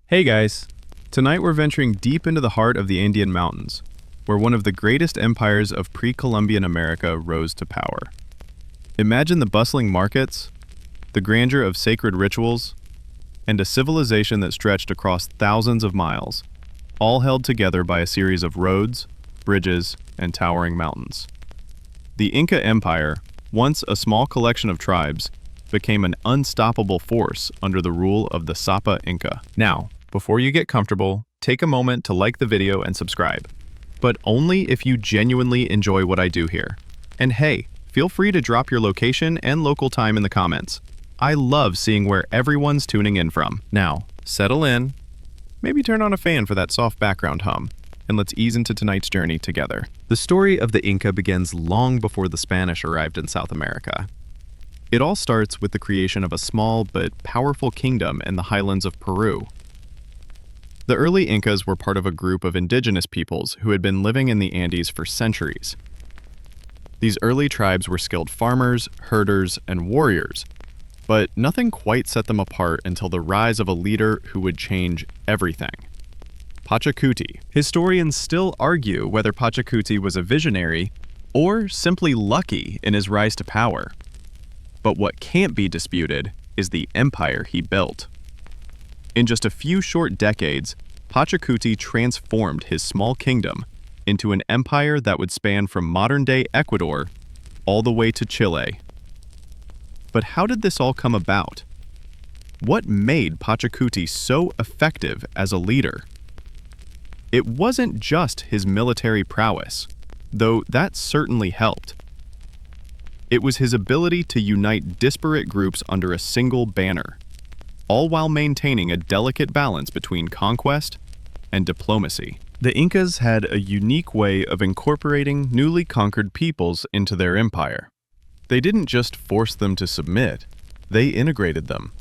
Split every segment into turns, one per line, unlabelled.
Hey guys! Tonight we're venturing deep into the heart of the Andean Mountains, where one of the greatest empires of pre-Columbian America rose to power. Imagine the bustling markets, the grandeur of sacred rituals, and a civilization that stretched across thousands of miles, all held together by a series of roads, bridges, and towering mountains. The Inca Empire, once a small collection of tribes, became an unstoppable force under the rule of the Sapa Inca. Now, before you get comfortable, take a moment to like the video and subscribe. But only if you genuinely enjoy what I do here. And hey, feel free to drop your location and local time in the comments. I love seeing where everyone's tuning in from. Now, settle in, maybe turn on a fan for that soft background hum, and let's ease into tonight's journey together. The story of the Inca begins long before the Spanish arrived in South America. It all starts with the creation of a small but powerful kingdom in the highlands of Peru. The early Incas were part of a group of indigenous peoples who had been living in the Andes for centuries. These early tribes were skilled farmers, herders, and warriors, but nothing quite set them apart until the rise of a leader who would change everything. Pachacuti. Historians still argue whether Pachacuti was a visionary or simply lucky in his rise to power. But what can't be disputed is the empire he built. In just a few short decades, Pachacuti transformed his small kingdom into an empire that would span from modern-day Ecuador all the way to Chile. But how did this all come about? What made Pachacuti so effective as a leader? It wasn't just his military prowess, though that certainly helped. It was his ability to unite disparate groups under a single banner, all while maintaining a delicate balance between conquest and diplomacy. The Incas had a unique way of incorporating newly conquered peoples into their empire. They didn't just force them to submit, they integrated them,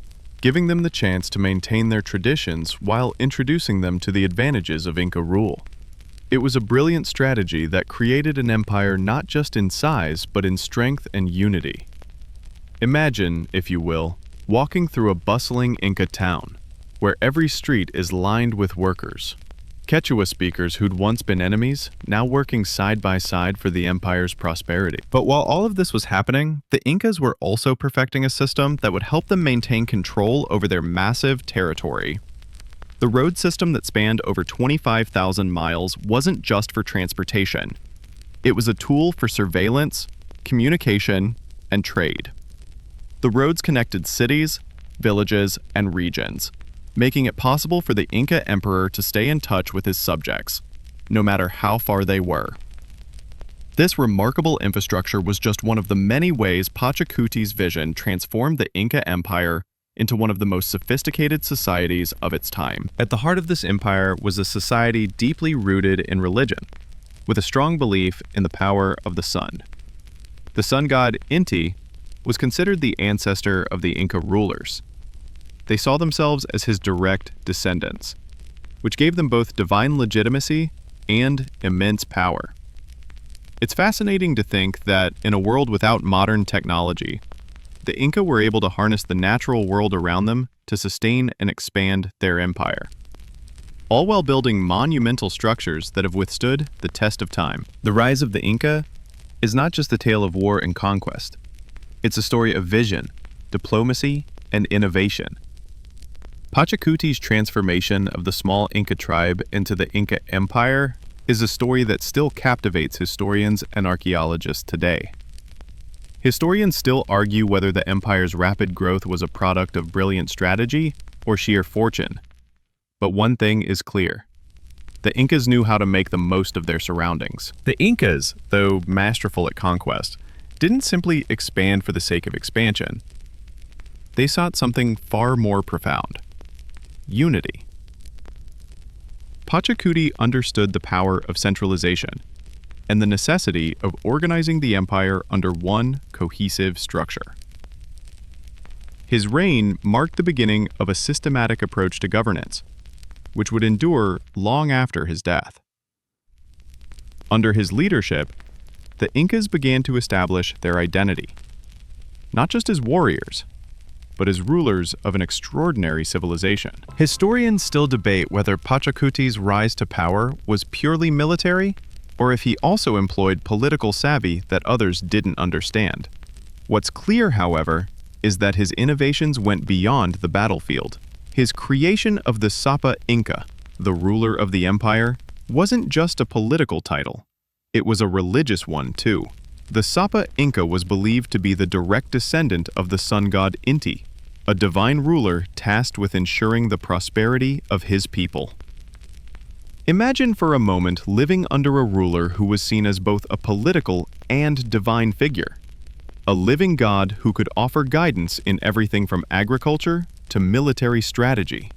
giving them the chance to maintain their traditions while introducing them to the advantages of Inca rule. It was a brilliant strategy that created an empire not just in size, but in strength and unity. Imagine, if you will, walking through a bustling Inca town, where every street is lined with workers. Quechua speakers who'd once been enemies, now working side by side for the empire's prosperity. But while all of this was happening, the Incas were also perfecting a system that would help them maintain control over their massive territory. The road system that spanned over 25,000 miles wasn't just for transportation. It was a tool for surveillance, communication, and trade. The roads connected cities, villages, and regions, making it possible for the Inca emperor to stay in touch with his subjects, no matter how far they were. This remarkable infrastructure was just one of the many ways Pachacuti's vision transformed the Inca Empire into one of the most sophisticated societies of its time. At the heart of this empire was a society deeply rooted in religion, with a strong belief in the power of the sun. The sun god Inti was considered the ancestor of the Inca rulers. They saw themselves as his direct descendants, which gave them both divine legitimacy and immense power. It's fascinating to think that in a world without modern technology, the Inca were able to harness the natural world around them to sustain and expand their empire, all while building monumental structures that have withstood the test of time. The rise of the Inca is not just a tale of war and conquest. It's a story of vision, diplomacy, and innovation. Pachacuti's transformation of the small Inca tribe into the Inca Empire is a story that still captivates historians and archaeologists today. Historians still argue whether the empire's rapid growth was a product of brilliant strategy or sheer fortune. But one thing is clear. The Incas knew how to make the most of their surroundings. The Incas, though masterful at conquest, didn't simply expand for the sake of expansion. They sought something far more profound: unity. Pachacuti understood the power of centralization and the necessity of organizing the empire under one cohesive structure. His reign marked the beginning of a systematic approach to governance, which would endure long after his death. Under his leadership, the Incas began to establish their identity, not just as warriors, but as rulers of an extraordinary civilization. Historians still debate whether Pachacuti's rise to power was purely military, or if he also employed political savvy that others didn't understand. What's clear, however, is that his innovations went beyond the battlefield. His creation of the Sapa Inca, the ruler of the empire, wasn't just a political title. It was a religious one, too. The Sapa Inca was believed to be the direct descendant of the sun god Inti, a divine ruler tasked with ensuring the prosperity of his people. Imagine for a moment living under a ruler who was seen as both a political and divine figure. A living god who could offer guidance in everything from agriculture to military strategy.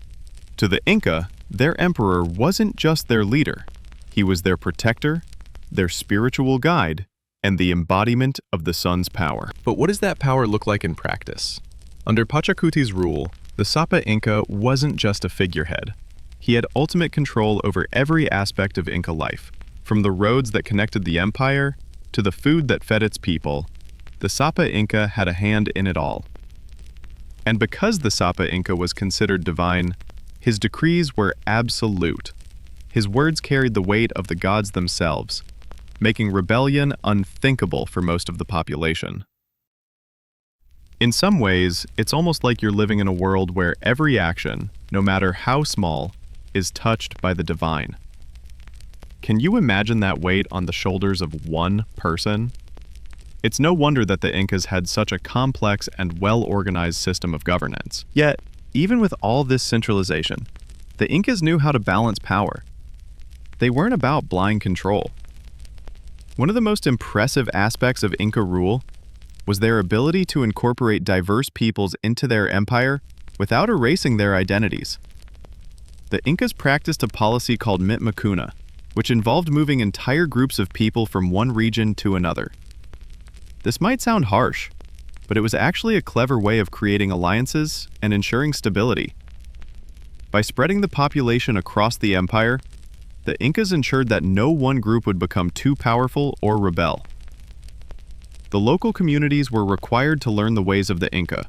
To the Inca, their emperor wasn't just their leader. He was their protector, their spiritual guide, and the embodiment of the sun's power. But what does that power look like in practice? Under Pachacuti's rule, the Sapa Inca wasn't just a figurehead. He had ultimate control over every aspect of Inca life, from the roads that connected the empire to the food that fed its people. The Sapa Inca had a hand in it all. And because the Sapa Inca was considered divine, his decrees were absolute. His words carried the weight of the gods themselves, making rebellion unthinkable for most of the population. In some ways, it's almost like you're living in a world where every action, no matter how small, is touched by the divine. Can you imagine that weight on the shoulders of one person? It's no wonder that the Incas had such a complex and well-organized system of governance. Yet, even with all this centralization, the Incas knew how to balance power. They weren't about blind control. One of the most impressive aspects of Inca rule was their ability to incorporate diverse peoples into their empire without erasing their identities. The Incas practiced a policy called mitmacuna, which involved moving entire groups of people from one region to another. This might sound harsh, but it was actually a clever way of creating alliances and ensuring stability. By spreading the population across the empire, the Incas ensured that no one group would become too powerful or rebel. The local communities were required to learn the ways of the Inca,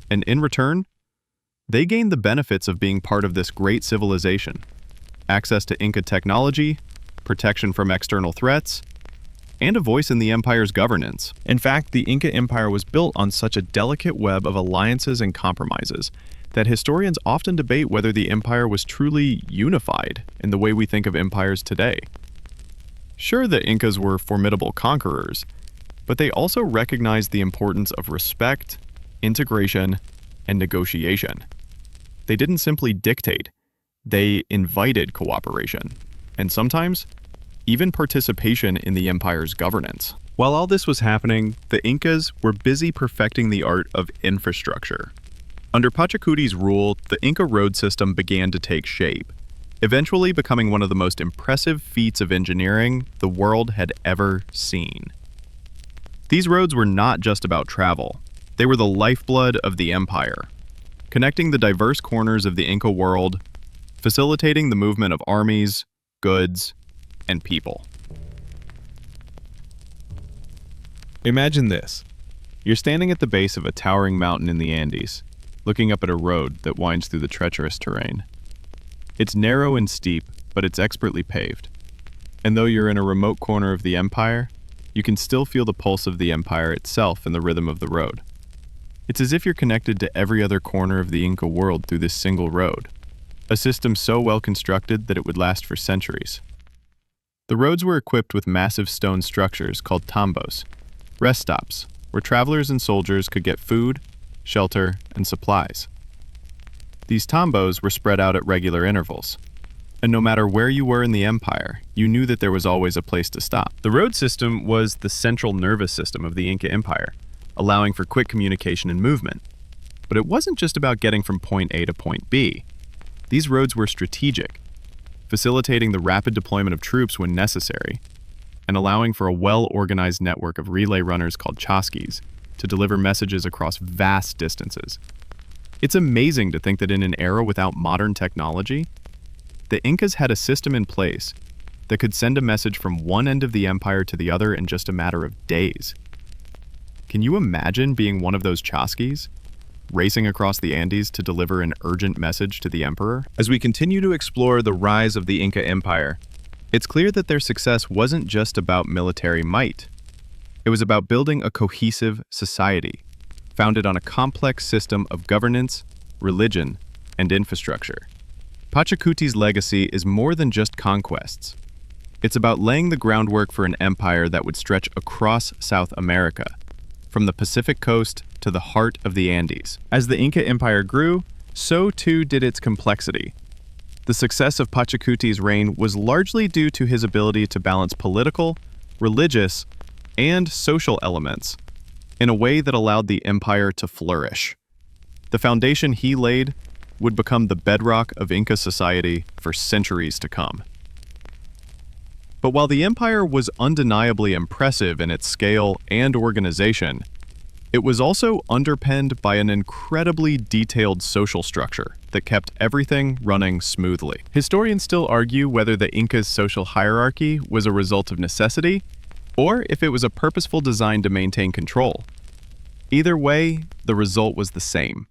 and in return, they gained the benefits of being part of this great civilization: access to Inca technology, protection from external threats, and a voice in the empire's governance. In fact, the Inca Empire was built on such a delicate web of alliances and compromises that historians often debate whether the empire was truly unified in the way we think of empires today. Sure, the Incas were formidable conquerors, but they also recognized the importance of respect, integration, and negotiation. They didn't simply dictate, they invited cooperation, and sometimes even participation in the empire's governance. While all this was happening, the Incas were busy perfecting the art of infrastructure. Under Pachacuti's rule, the Inca road system began to take shape, eventually becoming one of the most impressive feats of engineering the world had ever seen. These roads were not just about travel. They were the lifeblood of the empire, connecting the diverse corners of the Inca world, facilitating the movement of armies, goods, and people. Imagine this. You're standing at the base of a towering mountain in the Andes, looking up at a road that winds through the treacherous terrain. It's narrow and steep, but it's expertly paved. And though you're in a remote corner of the empire, you can still feel the pulse of the empire itself in the rhythm of the road. It's as if you're connected to every other corner of the Inca world through this single road, a system so well constructed that it would last for centuries. The roads were equipped with massive stone structures called tambos, rest stops, where travelers and soldiers could get food, shelter, and supplies. These tambos were spread out at regular intervals, and no matter where you were in the empire, you knew that there was always a place to stop. The road system was the central nervous system of the Inca Empire, allowing for quick communication and movement. But it wasn't just about getting from point A to point B. These roads were strategic, facilitating the rapid deployment of troops when necessary, and allowing for a well-organized network of relay runners called chasquis to deliver messages across vast distances. It's amazing to think that in an era without modern technology, the Incas had a system in place that could send a message from one end of the empire to the other in just a matter of days. Can you imagine being one of those chasquis, racing across the Andes to deliver an urgent message to the emperor. As we continue to explore the rise of the Inca Empire, it's clear that their success wasn't just about military might. It was about building a cohesive society, founded on a complex system of governance, religion, and infrastructure. Pachacuti's legacy is more than just conquests. It's about laying the groundwork for an empire that would stretch across South America, from the Pacific coast to the heart of the Andes. As the Inca Empire grew, so too did its complexity. The success of Pachacuti's reign was largely due to his ability to balance political, religious, and social elements in a way that allowed the empire to flourish. The foundation he laid would become the bedrock of Inca society for centuries to come. But while the empire was undeniably impressive in its scale and organization, it was also underpinned by an incredibly detailed social structure that kept everything running smoothly. Historians still argue whether the Incas' social hierarchy was a result of necessity or if it was a purposeful design to maintain control. Either way, the result was the same: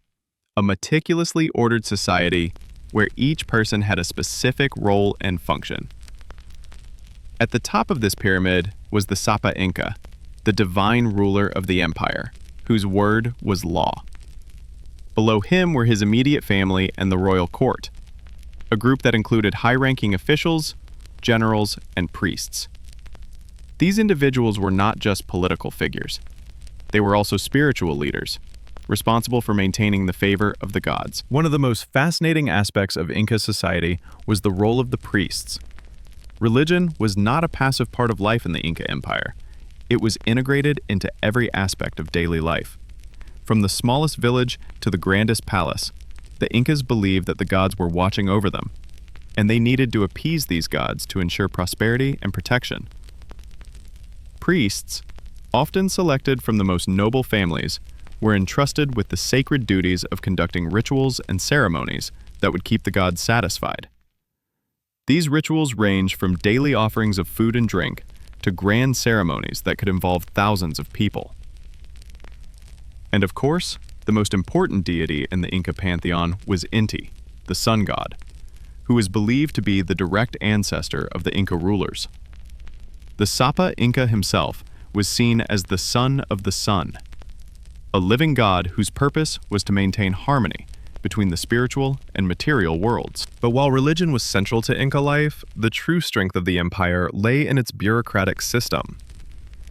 a meticulously ordered society where each person had a specific role and function. At the top of this pyramid was the Sapa Inca, the divine ruler of the empire, whose word was law. Below him were his immediate family and the royal court, a group that included high-ranking officials, generals, and priests. These individuals were not just political figures. They were also spiritual leaders, responsible for maintaining the favor of the gods. One of the most fascinating aspects of Inca society was the role of the priests. Religion was not a passive part of life in the Inca Empire. It was integrated into every aspect of daily life. From the smallest village to the grandest palace, the Incas believed that the gods were watching over them, and they needed to appease these gods to ensure prosperity and protection. Priests, often selected from the most noble families, were entrusted with the sacred duties of conducting rituals and ceremonies that would keep the gods satisfied. These rituals range from daily offerings of food and drink to grand ceremonies that could involve thousands of people. And of course, the most important deity in the Inca pantheon was Inti, the sun god, who is believed to be the direct ancestor of the Inca rulers. The Sapa Inca himself was seen as the son of the sun, a living god whose purpose was to maintain harmony between the spiritual and material worlds. But while religion was central to Inca life, the true strength of the empire lay in its bureaucratic system.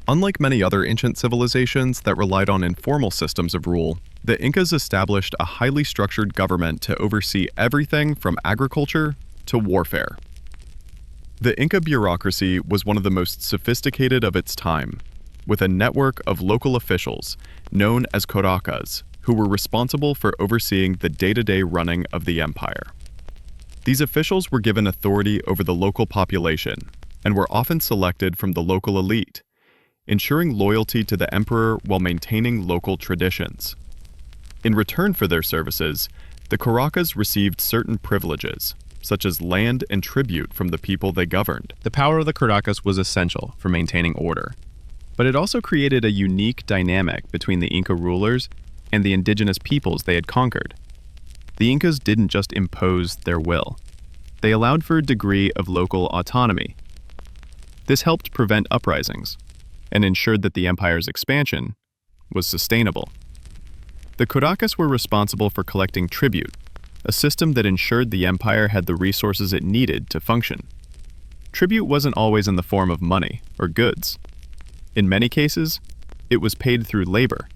Unlike many other ancient civilizations that relied on informal systems of rule, the Incas established a highly structured government to oversee everything from agriculture to warfare. The Inca bureaucracy was one of the most sophisticated of its time, with a network of local officials known as Caracas, who were responsible for overseeing the day-to-day running of the empire. These officials were given authority over the local population and were often selected from the local elite, ensuring loyalty to the emperor while maintaining local traditions. In return for their services, the Caracas received certain privileges, such as land and tribute from the people they governed. The power of the Caracas was essential for maintaining order, but it also created a unique dynamic between the Inca rulers and the indigenous peoples they had conquered. The Incas didn't just impose their will. They allowed for a degree of local autonomy. This helped prevent uprisings and ensured that the empire's expansion was sustainable. The Caracas were responsible for collecting tribute, a system that ensured the empire had the resources it needed to function. Tribute wasn't always in the form of money or goods. In many cases, it was paid through labor,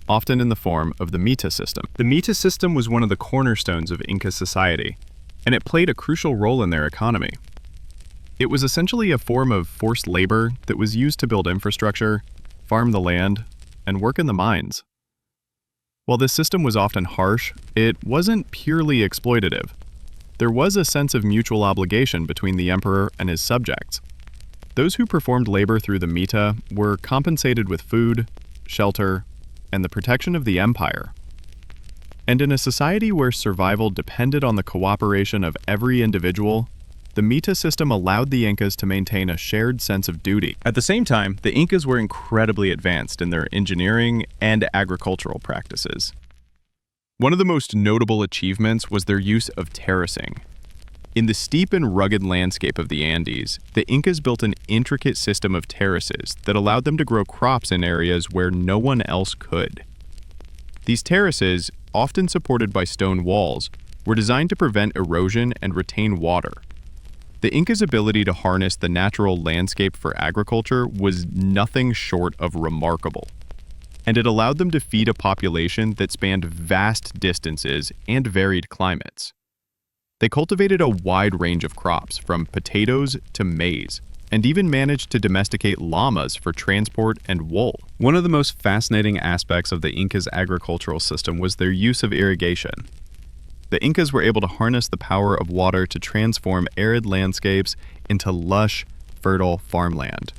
often in the form of the mita system. The mita system was one of the cornerstones of Inca society, and it played a crucial role in their economy. It was essentially a form of forced labor that was used to build infrastructure, farm the land, and work in the mines. While this system was often harsh, it wasn't purely exploitative. There was a sense of mutual obligation between the emperor and his subjects. Those who performed labor through the mita were compensated with food, shelter, and the protection of the empire. And in a society where survival depended on the cooperation of every individual, the mita system allowed the Incas to maintain a shared sense of duty. At the same time, the Incas were incredibly advanced in their engineering and agricultural practices. One of the most notable achievements was their use of terracing. In the steep and rugged landscape of the Andes, the Incas built an intricate system of terraces that allowed them to grow crops in areas where no one else could. These terraces, often supported by stone walls, were designed to prevent erosion and retain water. The Incas' ability to harness the natural landscape for agriculture was nothing short of remarkable, and it allowed them to feed a population that spanned vast distances and varied climates. They cultivated a wide range of crops, from potatoes to maize, and even managed to domesticate llamas for transport and wool. One of the most fascinating aspects of the Incas' agricultural system was their use of irrigation. The Incas were able to harness the power of water to transform arid landscapes into lush, fertile farmland.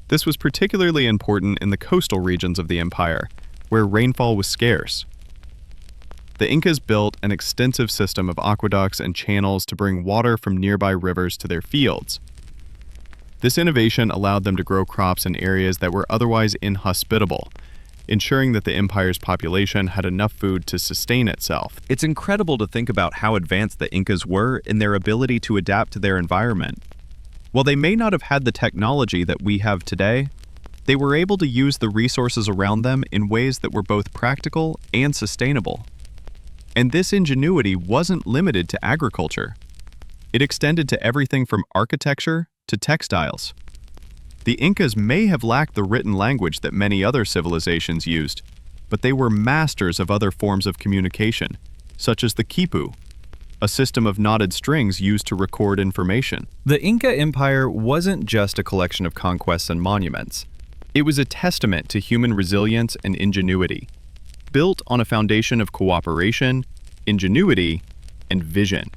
This was particularly important in the coastal regions of the empire, where rainfall was scarce. The Incas built an extensive system of aqueducts and channels to bring water from nearby rivers to their fields. This innovation allowed them to grow crops in areas that were otherwise inhospitable, ensuring that the empire's population had enough food to sustain itself. It's incredible to think about how advanced the Incas were in their ability to adapt to their environment. While they may not have had the technology that we have today, they were able to use the resources around them in ways that were both practical and sustainable. And this ingenuity wasn't limited to agriculture. It extended to everything from architecture to textiles. The Incas may have lacked the written language that many other civilizations used, but they were masters of other forms of communication, such as the quipu, a system of knotted strings used to record information. The Inca Empire wasn't just a collection of conquests and monuments. It was a testament to human resilience and ingenuity, built on a foundation of cooperation, ingenuity, and vision.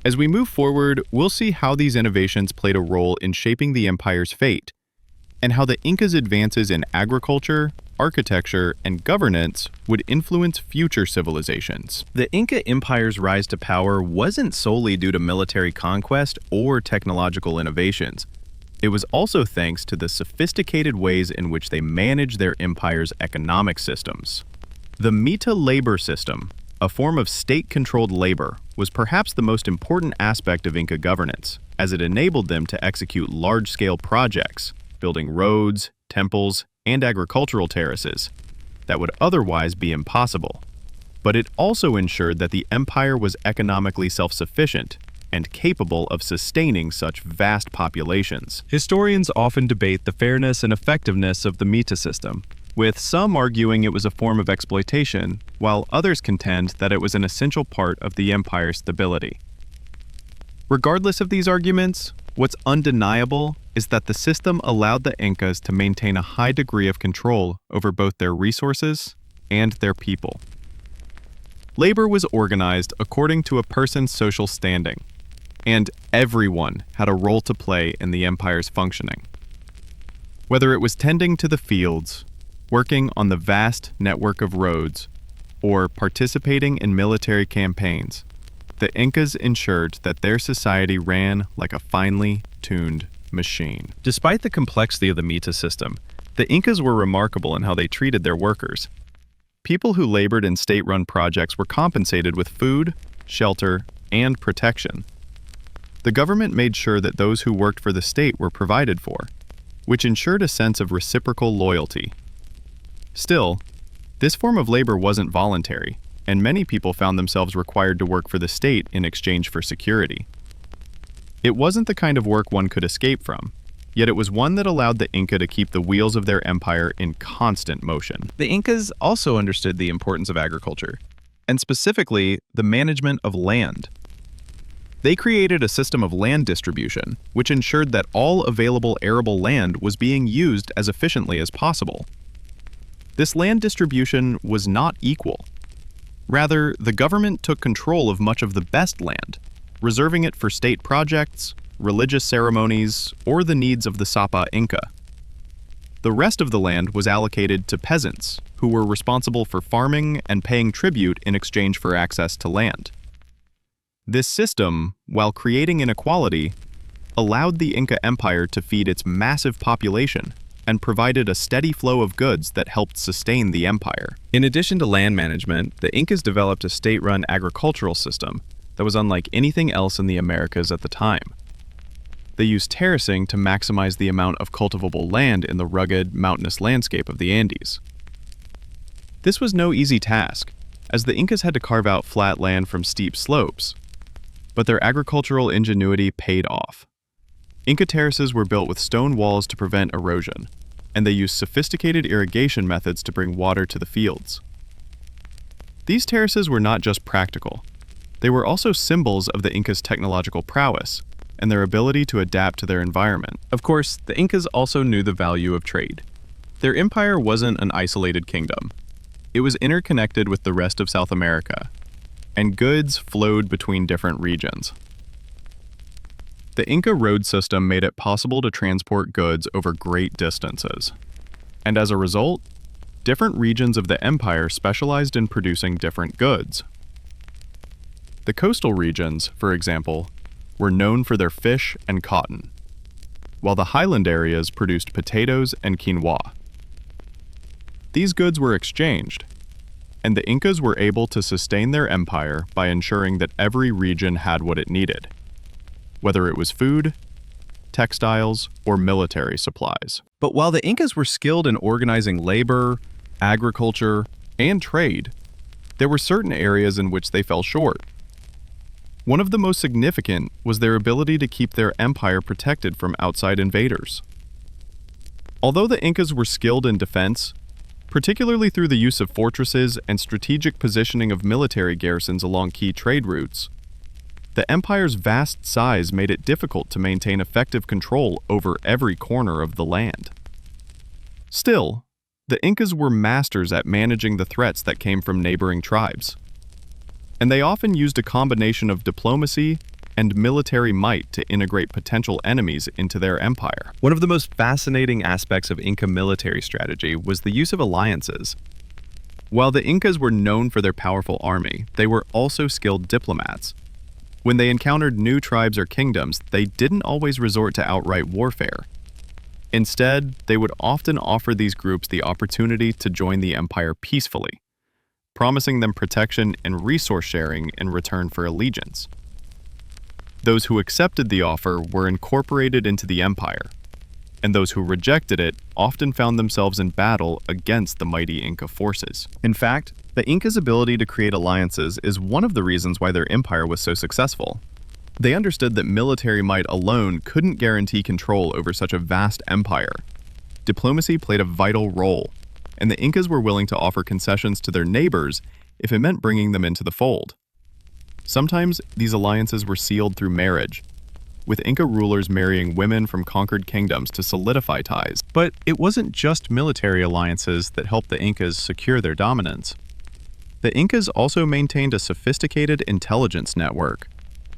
As we move forward, we'll see how these innovations played a role in shaping the empire's fate, and how the Incas' advances in agriculture, architecture, and governance would influence future civilizations. The Inca Empire's rise to power wasn't solely due to military conquest or technological innovations. It was also thanks to the sophisticated ways in which they managed their empire's economic systems. The Mita labor system, a form of state-controlled labor, was perhaps the most important aspect of Inca governance, as it enabled them to execute large-scale projects, building roads, temples, and agricultural terraces that would otherwise be impossible. But it also ensured that the empire was economically self-sufficient and capable of sustaining such vast populations. Historians often debate the fairness and effectiveness of the Mita system, with some arguing it was a form of exploitation, while others contend that it was an essential part of the empire's stability. Regardless of these arguments, what's undeniable is that the system allowed the Incas to maintain a high degree of control over both their resources and their people. Labor was organized according to a person's social standing, and everyone had a role to play in the empire's functioning. Whether it was tending to the fields, working on the vast network of roads, or participating in military campaigns, the Incas ensured that their society ran like a finely tuned machine. Despite the complexity of the Mita system, the Incas were remarkable in how they treated their workers. People who labored in state-run projects were compensated with food, shelter, and protection. The government made sure that those who worked for the state were provided for, which ensured a sense of reciprocal loyalty. Still, this form of labor wasn't voluntary, and many people found themselves required to work for the state in exchange for security. It wasn't the kind of work one could escape from, yet it was one that allowed the Inca to keep the wheels of their empire in constant motion. The Incas also understood the importance of agriculture, and specifically, the management of land. They created a system of land distribution, which ensured that all available arable land was being used as efficiently as possible. This land distribution was not equal. Rather, the government took control of much of the best land, reserving it for state projects, religious ceremonies, or the needs of the Sapa Inca. The rest of the land was allocated to peasants, who were responsible for farming and paying tribute in exchange for access to land. This system, while creating inequality, allowed the Inca Empire to feed its massive population and provided a steady flow of goods that helped sustain the empire. In addition to land management, the Incas developed a state-run agricultural system that was unlike anything else in the Americas at the time. They used terracing to maximize the amount of cultivable land in the rugged, mountainous landscape of the Andes. This was no easy task, as the Incas had to carve out flat land from steep slopes, but their agricultural ingenuity paid off. Inca terraces were built with stone walls to prevent erosion, and they used sophisticated irrigation methods to bring water to the fields. These terraces were not just practical, they were also symbols of the Incas' technological prowess and their ability to adapt to their environment. Of course, the Incas also knew the value of trade. Their empire wasn't an isolated kingdom. It was interconnected with the rest of South America, and goods flowed between different regions. The Inca road system made it possible to transport goods over great distances, and as a result, different regions of the empire specialized in producing different goods. The coastal regions, for example, were known for their fish and cotton, while the highland areas produced potatoes and quinoa. These goods were exchanged, and the Incas were able to sustain their empire by ensuring that every region had what it needed, whether it was food, textiles, or military supplies. But while the Incas were skilled in organizing labor, agriculture, and trade, there were certain areas in which they fell short. One of the most significant was their ability to keep their empire protected from outside invaders. Although the Incas were skilled in defense, particularly through the use of fortresses and strategic positioning of military garrisons along key trade routes, the empire's vast size made it difficult to maintain effective control over every corner of the land. Still, the Incas were masters at managing the threats that came from neighboring tribes, and they often used a combination of diplomacy and military might to integrate potential enemies into their empire. One of the most fascinating aspects of Inca military strategy was the use of alliances. While the Incas were known for their powerful army, they were also skilled diplomats. When they encountered new tribes or kingdoms, they didn't always resort to outright warfare. Instead, they would often offer these groups the opportunity to join the empire peacefully, promising them protection and resource sharing in return for allegiance. Those who accepted the offer were incorporated into the empire, and those who rejected it often found themselves in battle against the mighty Inca forces. In fact, the Incas' ability to create alliances is one of the reasons why their empire was so successful. They understood that military might alone couldn't guarantee control over such a vast empire. Diplomacy played a vital role, and the Incas were willing to offer concessions to their neighbors if it meant bringing them into the fold. Sometimes these alliances were sealed through marriage, with Inca rulers marrying women from conquered kingdoms to solidify ties. But it wasn't just military alliances that helped the Incas secure their dominance. The Incas also maintained a sophisticated intelligence network,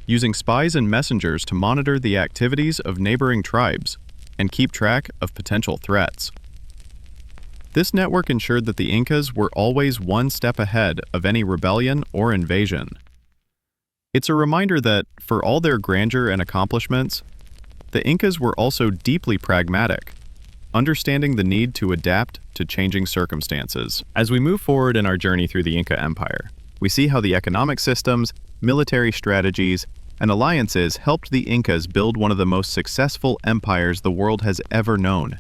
using spies and messengers to monitor the activities of neighboring tribes and keep track of potential threats. This network ensured that the Incas were always one step ahead of any rebellion or invasion. It's a reminder that, for all their grandeur and accomplishments, the Incas were also deeply pragmatic, understanding the need to adapt to changing circumstances. As we move forward in our journey through the Inca Empire, we see how the economic systems, military strategies, and alliances helped the Incas build one of the most successful empires the world has ever known.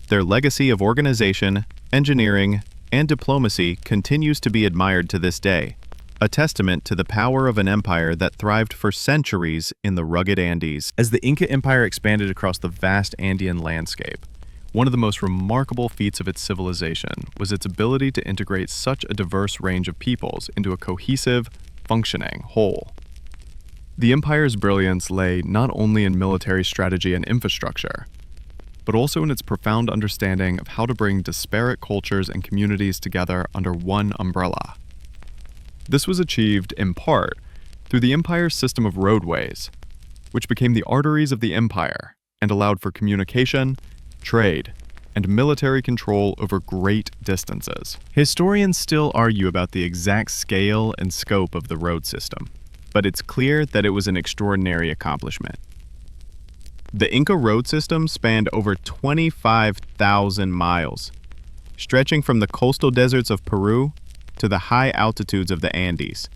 Their legacy of organization, engineering, and diplomacy continues to be admired to this day, a testament to the power of an empire that thrived for centuries in the rugged Andes. As the Inca Empire expanded across the vast Andean landscape, one of the most remarkable feats of its civilization was its ability to integrate such a diverse range of peoples into a cohesive, functioning whole. The empire's brilliance lay not only in military strategy and infrastructure, but also in its profound understanding of how to bring disparate cultures and communities together under one umbrella. This was achieved, in part, through the empire's system of roadways, which became the arteries of the empire and allowed for communication, trade, and military control over great distances. Historians still argue about the exact scale and scope of the road system, but it's clear that it was an extraordinary accomplishment. The Inca road system spanned over 25,000 miles, stretching from the coastal deserts of Peru to the high altitudes of the Andes,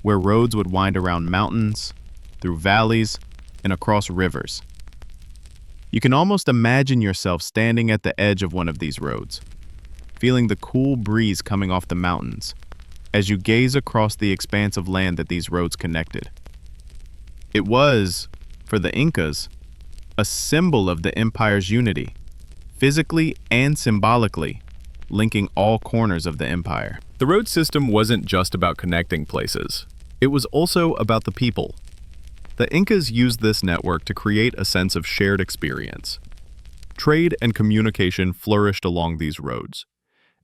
where roads would wind around mountains, through valleys, and across rivers. You can almost imagine yourself standing at the edge of one of these roads, feeling the cool breeze coming off the mountains as you gaze across the expanse of land that these roads connected. It was, for the Incas, a symbol of the empire's unity, physically and symbolically, linking all corners of the empire. The road system wasn't just about connecting places. It was also about the people. The Incas used this network to create a sense of shared experience. Trade and communication flourished along these roads,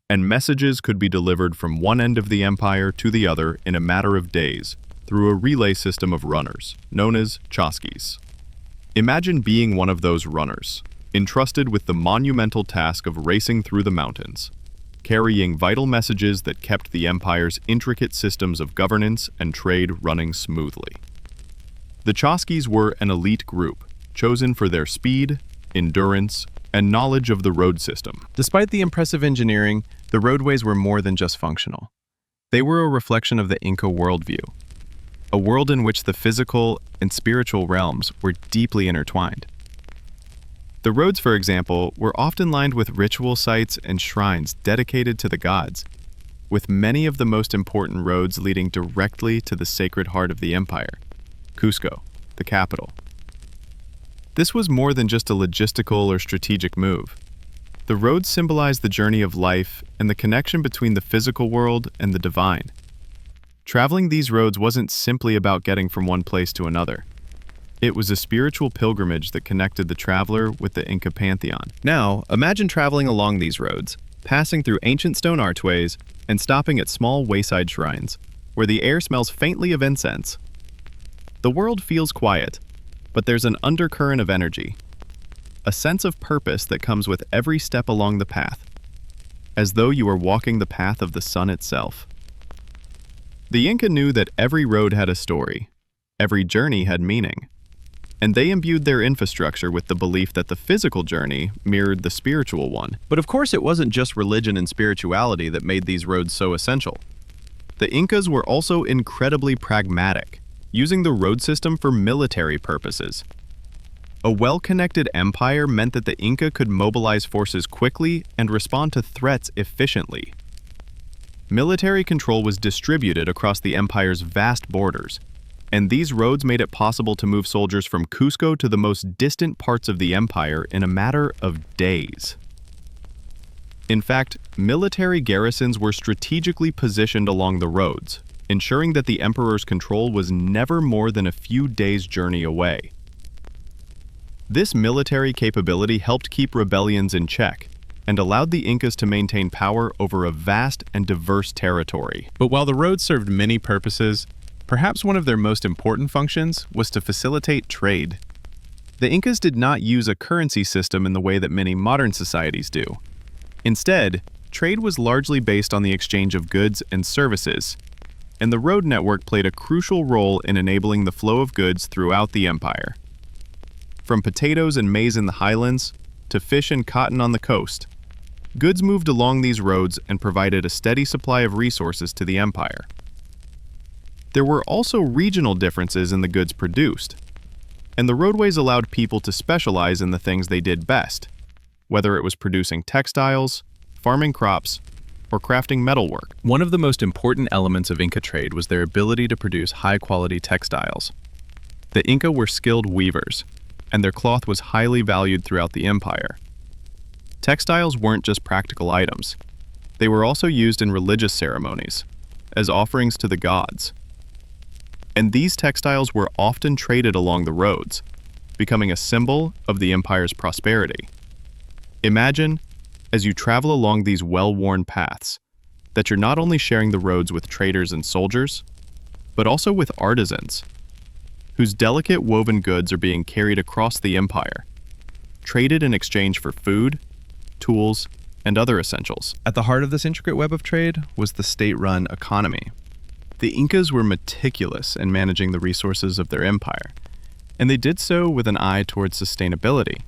and messages could be delivered from one end of the empire to the other in a matter of days through a relay system of runners, known as chasquis. Imagine being one of those runners, entrusted with the monumental task of racing through the mountains, carrying vital messages that kept the empire's intricate systems of governance and trade running smoothly. The chasquis were an elite group, chosen for their speed, endurance, and knowledge of the road system. Despite the impressive engineering, the roadways were more than just functional. They were a reflection of the Inca worldview, a world in which the physical and spiritual realms were deeply intertwined. The roads, for example, were often lined with ritual sites and shrines dedicated to the gods, with many of the most important roads leading directly to the sacred heart of the empire, Cusco, the capital. This was more than just a logistical or strategic move. The roads symbolized the journey of life and the connection between the physical world and the divine. Traveling these roads wasn't simply about getting from one place to another. It was a spiritual pilgrimage that connected the traveler with the Inca pantheon. Now, imagine traveling along these roads, passing through ancient stone archways and stopping at small wayside shrines, where the air smells faintly of incense. The world feels quiet, but there's an undercurrent of energy, a sense of purpose that comes with every step along the path, as though you are walking the path of the sun itself. The Inca knew that every road had a story, every journey had meaning, and they imbued their infrastructure with the belief that the physical journey mirrored the spiritual one. But of course, it wasn't just religion and spirituality that made these roads so essential. The Incas were also incredibly pragmatic, using the road system for military purposes. A well-connected empire meant that the Inca could mobilize forces quickly and respond to threats efficiently. Military control was distributed across the empire's vast borders, and these roads made it possible to move soldiers from Cusco to the most distant parts of the empire in a matter of days. In fact, military garrisons were strategically positioned along the roads, ensuring that the emperor's control was never more than a few days' journey away. This military capability helped keep rebellions in check and allowed the Incas to maintain power over a vast and diverse territory. But while the roads served many purposes, perhaps one of their most important functions was to facilitate trade. The Incas did not use a currency system in the way that many modern societies do. Instead, trade was largely based on the exchange of goods and services, and the road network played a crucial role in enabling the flow of goods throughout the empire. From potatoes and maize in the highlands to fish and cotton on the coast, goods moved along these roads and provided a steady supply of resources to the empire. There were also regional differences in the goods produced, and the roadways allowed people to specialize in the things they did best, whether it was producing textiles, farming crops, or crafting metalwork. One of the most important elements of Inca trade was their ability to produce high-quality textiles. The Inca were skilled weavers, and their cloth was highly valued throughout the empire. Textiles weren't just practical items. They were also used in religious ceremonies, as offerings to the gods. And these textiles were often traded along the roads, becoming a symbol of the empire's prosperity. Imagine, as you travel along these well-worn paths, that you're not only sharing the roads with traders and soldiers, but also with artisans, whose delicate woven goods are being carried across the empire, traded in exchange for food, tools, and other essentials. At the heart of this intricate web of trade was the state-run economy. The Incas were meticulous in managing the resources of their empire, And they did so with an eye towards sustainability.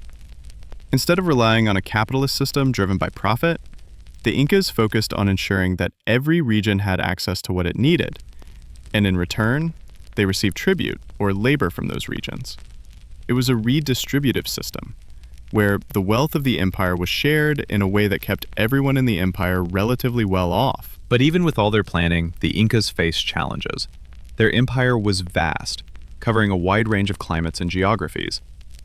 Instead of relying on a capitalist system driven by profit, the Incas focused on ensuring that every region had access to what it needed, and in return, they received tribute or labor from those regions. It was a redistributive system, where the wealth of the empire was shared in a way that kept everyone in the empire relatively well off. But even with all their planning, the Incas faced challenges. Their empire was vast, covering a wide range of climates and geographies.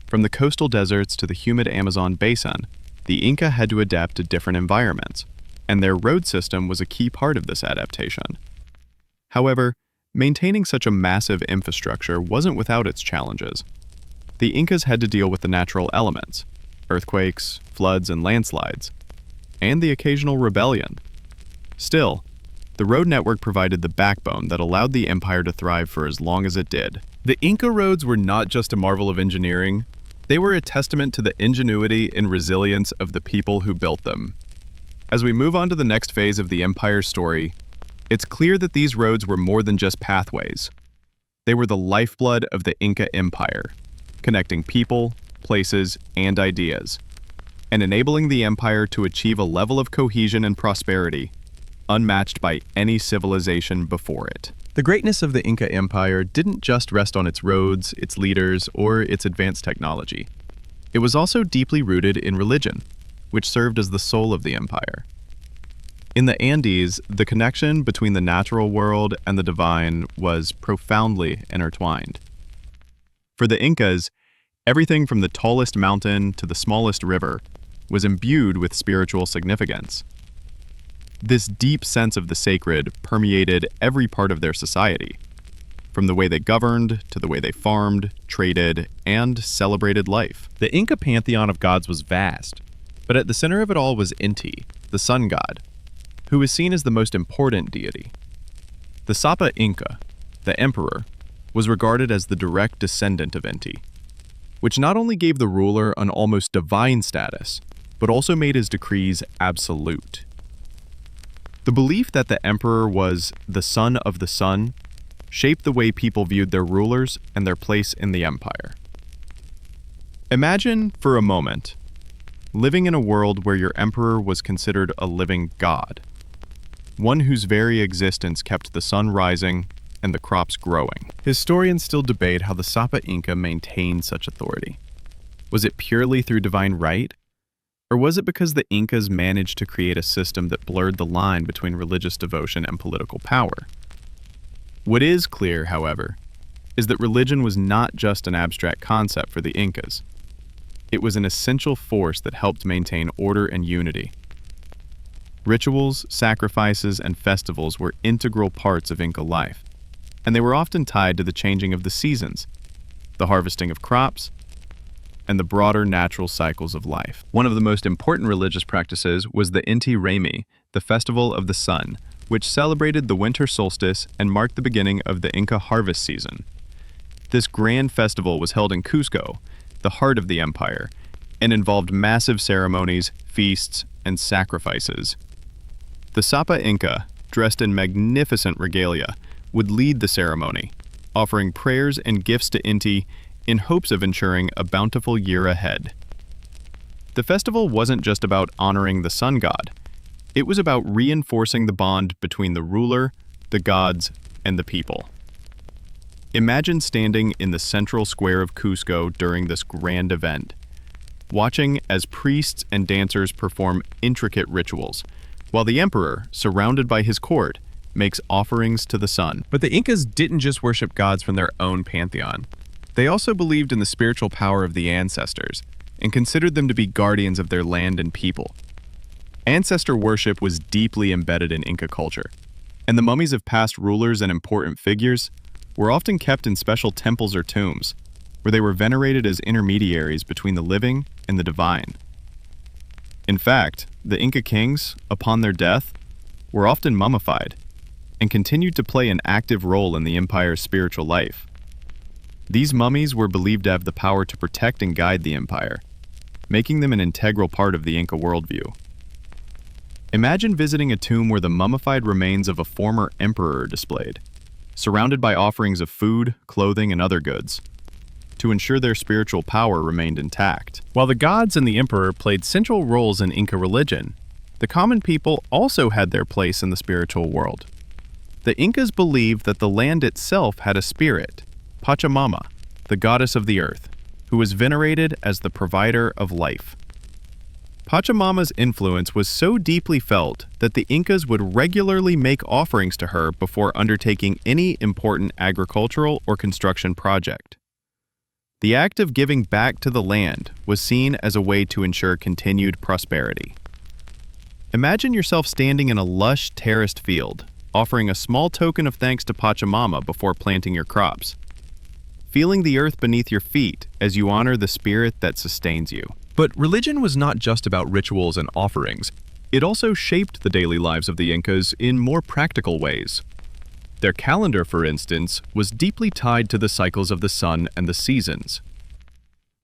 From the coastal deserts to the humid Amazon basin, the Inca had to adapt to different environments, and their road system was a key part of this adaptation. However, maintaining such a massive infrastructure wasn't without its challenges. The Incas had to deal with the natural elements, earthquakes, floods, and landslides, and the occasional rebellion. Still, the road network provided the backbone that allowed the empire to thrive for as long as it did. The Inca roads were not just a marvel of engineering, they were a testament to the ingenuity and resilience of the people who built them. As we move on to the next phase of the empire's story, it's clear that these roads were more than just pathways. They were the lifeblood of the Inca Empire, connecting people, places, and ideas, and enabling the empire to achieve a level of cohesion and prosperity unmatched by any civilization before it. The greatness of the Inca Empire didn't just rest on its roads, its leaders, or its advanced technology. It was also deeply rooted in religion, which served as the soul of the empire. In the Andes, the connection between the natural world and the divine was profoundly intertwined. For the Incas, everything from the tallest mountain to the smallest river was imbued with spiritual significance. This deep sense of the sacred permeated every part of their society, from the way they governed to the way they farmed, traded, and celebrated life. The Inca pantheon of gods was vast, but at the center of it all was Inti, the sun god, who was seen as the most important deity. The Sapa Inca, the emperor, was regarded as the direct descendant of Inti, which not only gave the ruler an almost divine status, but also made his decrees absolute. The belief that the emperor was the son of the sun shaped the way people viewed their rulers and their place in the empire. Imagine, for a moment, living in a world where your emperor was considered a living god, one whose very existence kept the sun rising and the crops growing. Historians still debate how the Sapa Inca maintained such authority. Was it purely through divine right? Or was it because the Incas managed to create a system that blurred the line between religious devotion and political power? What is clear, however, is that religion was not just an abstract concept for the Incas. It was an essential force that helped maintain order and unity. Rituals, sacrifices, and festivals were integral parts of Inca life, and they were often tied to the changing of the seasons, the harvesting of crops, and the broader natural cycles of life. One of the most important religious practices was the Inti Raymi, the festival of the sun, which celebrated the winter solstice and marked the beginning of the Inca harvest season. This grand festival was held in Cusco, the heart of the empire, and involved massive ceremonies, feasts, and sacrifices. The Sapa Inca, dressed in magnificent regalia, would lead the ceremony, offering prayers and gifts to Inti in hopes of ensuring a bountiful year ahead. The festival wasn't just about honoring the sun god. It was about reinforcing the bond between the ruler, the gods, and the people. Imagine standing in the central square of Cusco during this grand event, watching as priests and dancers perform intricate rituals, while the emperor, surrounded by his court, makes offerings to the sun. But the Incas didn't just worship gods from their own pantheon. They also believed in the spiritual power of the ancestors and considered them to be guardians of their land and people. Ancestor worship was deeply embedded in Inca culture, and the mummies of past rulers and important figures were often kept in special temples or tombs, where they were venerated as intermediaries between the living and the divine. In fact, the Inca kings, upon their death, were often mummified and continued to play an active role in the empire's spiritual life. These mummies were believed to have the power to protect and guide the empire, making them an integral part of the Inca worldview. Imagine visiting a tomb where the mummified remains of a former emperor are displayed, surrounded by offerings of food, clothing, and other goods. to ensure their spiritual power remained intact. While the gods and the emperor played central roles in Inca religion, the common people also had their place in the spiritual world. The Incas believed that the land itself had a spirit, Pachamama, the goddess of the earth, who was venerated as the provider of life. Pachamama's influence was so deeply felt that the Incas would regularly make offerings to her before undertaking any important agricultural or construction project. The act of giving back to the land was seen as a way to ensure continued prosperity. Imagine yourself standing in a lush, terraced field, offering a small token of thanks to Pachamama before planting your crops, feeling the earth beneath your feet as you honor the spirit that sustains you. But religion was not just about rituals and offerings. It also shaped the daily lives of the Incas in more practical ways. Their calendar, for instance, was deeply tied to the cycles of the sun and the seasons.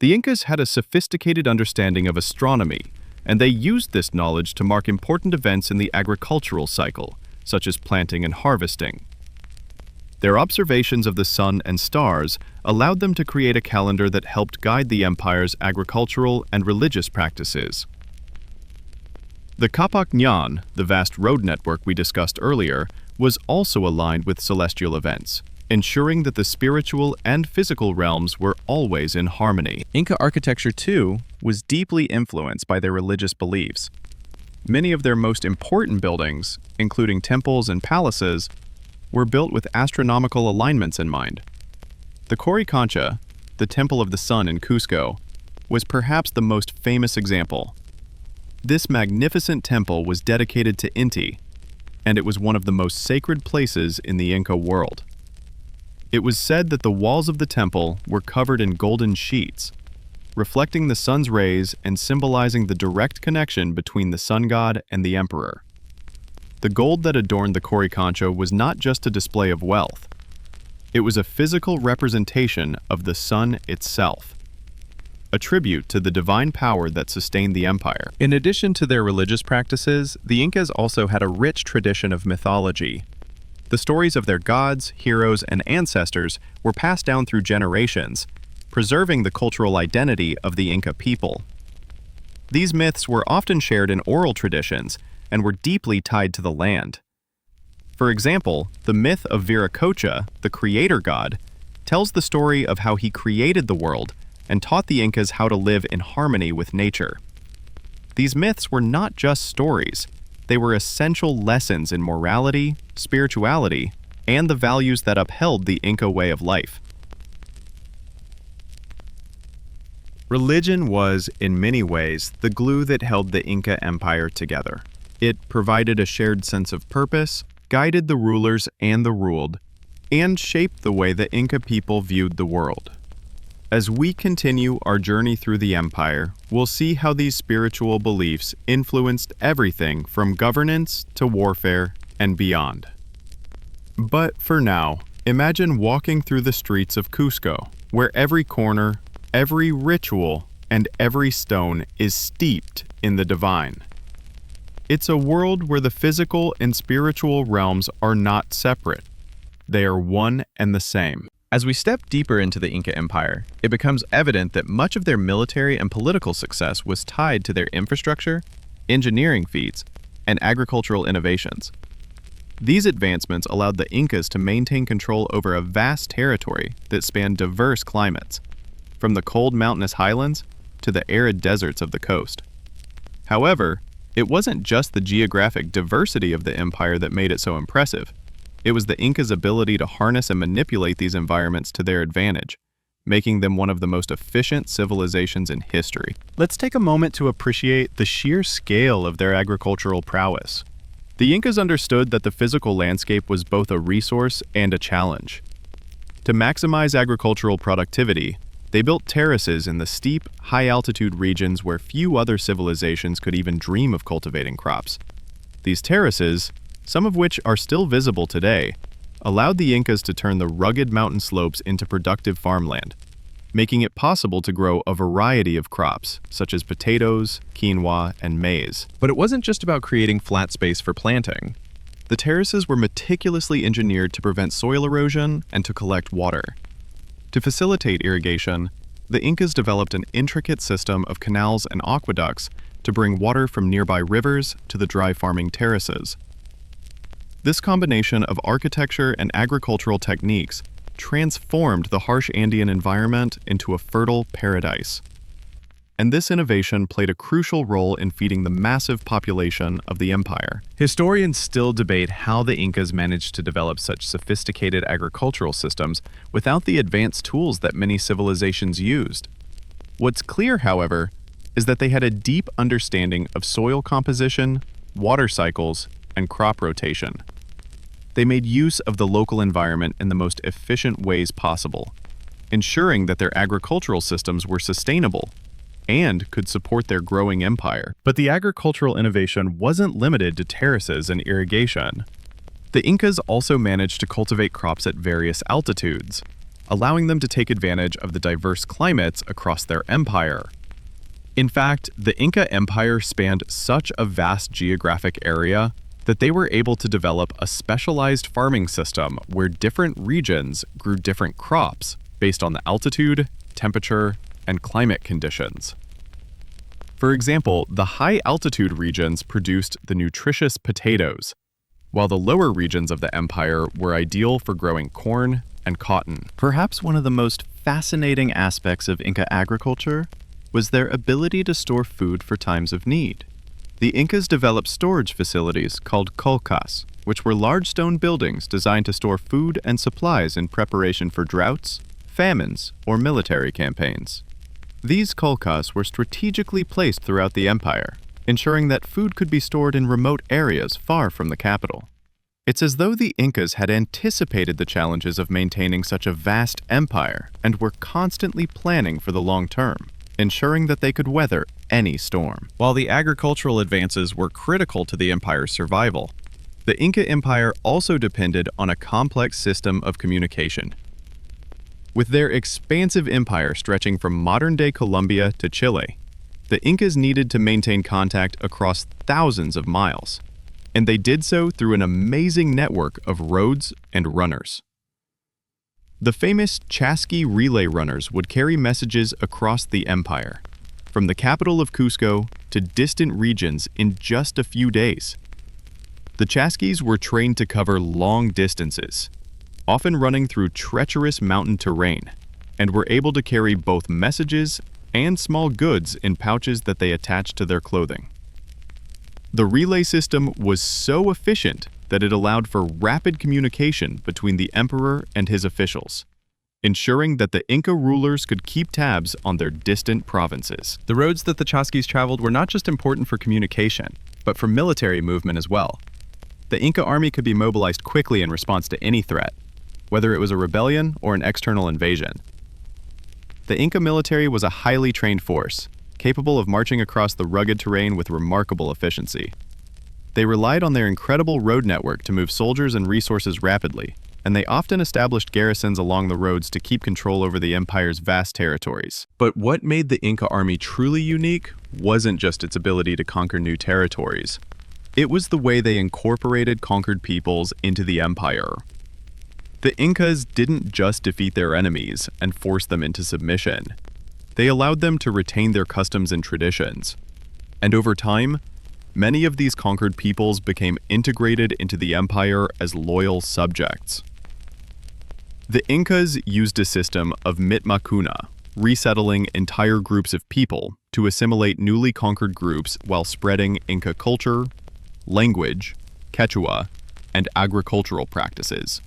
The Incas had a sophisticated understanding of astronomy, and they used this knowledge to mark important events in the agricultural cycle, such as planting and harvesting. Their observations of the sun and stars allowed them to create a calendar that helped guide the empire's agricultural and religious practices. The Capac Ñan, the vast road network we discussed earlier, was also aligned with celestial events, ensuring that the spiritual and physical realms were always in harmony. Inca architecture, too, was deeply influenced by their religious beliefs. Many of their most important buildings, including temples and palaces, were built with astronomical alignments in mind. The Coricancha, the Temple of the Sun in Cusco, was perhaps the most famous example. This magnificent temple was dedicated to Inti, and it was one of the most sacred places in the Inca world. It was said that the walls of the temple were covered in golden sheets, reflecting the sun's rays and symbolizing the direct connection between the sun god and the emperor. The gold that adorned the Coricancha was not just a display of wealth. It was a physical representation of the sun itself, a tribute to the divine power that sustained the empire. In addition to their religious practices, the Incas also had a rich tradition of mythology. The stories of their gods, heroes, and ancestors were passed down through generations, preserving the cultural identity of the Inca people. These myths were often shared in oral traditions and were deeply tied to the land. For example, the myth of Viracocha, the creator god, tells the story of how he created the world and taught the Incas how to live in harmony with nature. These myths were not just stories, they were essential lessons in morality, spirituality, and the values that upheld the Inca way of life. Religion was, in many ways, the glue that held the Inca Empire together. It provided a shared sense of purpose, guided the rulers and the ruled, and shaped the way the Inca people viewed the world. As we continue our journey through the empire, we'll see how these spiritual beliefs influenced everything from governance to warfare and beyond. But for now, imagine walking through the streets of Cusco, where every corner, every ritual, and every stone is steeped in the divine. It's a world where the physical and spiritual realms are not separate. They are one and the same. As we step deeper into the Inca Empire, it becomes evident that much of their military and political success was tied to their infrastructure, engineering feats, and agricultural innovations. These advancements allowed the Incas to maintain control over a vast territory that spanned diverse climates, from the cold mountainous highlands to the arid deserts of the coast. However, it wasn't just the geographic diversity of the empire that made it so impressive. It was the Incas' ability to harness and manipulate these environments to their advantage, making them one of the most efficient civilizations in history. Let's take a moment to appreciate the sheer scale of their agricultural prowess. The Incas understood that the physical landscape was both a resource and a challenge. To maximize agricultural productivity, they built terraces in the steep, high-altitude regions where few other civilizations could even dream of cultivating crops. These terraces, some of which are still visible today, allowed the Incas to turn the rugged mountain slopes into productive farmland, making it possible to grow a variety of crops, such as potatoes, quinoa, and maize. But it wasn't just about creating flat space for planting. The terraces were meticulously engineered to prevent soil erosion and to collect water. To facilitate irrigation, the Incas developed an intricate system of canals and aqueducts to bring water from nearby rivers to the dry farming terraces. This combination of architecture and agricultural techniques transformed the harsh Andean environment into a fertile paradise. And this innovation played a crucial role in feeding the massive population of the empire. Historians still debate how the Incas managed to develop such sophisticated agricultural systems without the advanced tools that many civilizations used. What's clear, however, is that they had a deep understanding of soil composition, water cycles, and crop rotation. They made use of the local environment in the most efficient ways possible, ensuring that their agricultural systems were sustainable and could support their growing empire. But the agricultural innovation wasn't limited to terraces and irrigation. The Incas also managed to cultivate crops at various altitudes, allowing them to take advantage of the diverse climates across their empire. In fact, the Inca Empire spanned such a vast geographic area that they were able to develop a specialized farming system where different regions grew different crops based on the altitude, temperature, and climate conditions. For example, the high-altitude regions produced the nutritious potatoes, while the lower regions of the empire were ideal for growing corn and cotton. Perhaps one of the most fascinating aspects of Inca agriculture was their ability to store food for times of need. The Incas developed storage facilities called colcas, which were large stone buildings designed to store food and supplies in preparation for droughts, famines, or military campaigns. These colcas were strategically placed throughout the empire, ensuring that food could be stored in remote areas far from the capital. It's as though the Incas had anticipated the challenges of maintaining such a vast empire and were constantly planning for the long term, ensuring that they could weather any storm. While the agricultural advances were critical to the empire's survival, the Inca Empire also depended on a complex system of communication. With their expansive empire stretching from modern-day Colombia to Chile, the Incas needed to maintain contact across thousands of miles, and they did so through an amazing network of roads and runners. The famous Chasqui relay runners would carry messages across the empire, from the capital of Cusco to distant regions in just a few days. The Chasquis were trained to cover long distances, often running through treacherous mountain terrain, and were able to carry both messages and small goods in pouches that they attached to their clothing. The relay system was so efficient that it allowed for rapid communication between the emperor and his officials, ensuring that the Inca rulers could keep tabs on their distant provinces. The roads that the Chasquis traveled were not just important for communication, but for military movement as well. The Inca army could be mobilized quickly in response to any threat, whether it was a rebellion or an external invasion. The Inca military was a highly trained force, capable of marching across the rugged terrain with remarkable efficiency. They relied on their incredible road network to move soldiers and resources rapidly, and they often established garrisons along the roads to keep control over the empire's vast territories. But what made the Inca army truly unique wasn't just its ability to conquer new territories. It was the way they incorporated conquered peoples into the empire. The Incas didn't just defeat their enemies and force them into submission. They allowed them to retain their customs and traditions. And over time, many of these conquered peoples became integrated into the empire as loyal subjects. The Incas used a system of mitmacuna, resettling entire groups of people to assimilate newly conquered groups while spreading Inca culture, language, Quechua, and agricultural practices.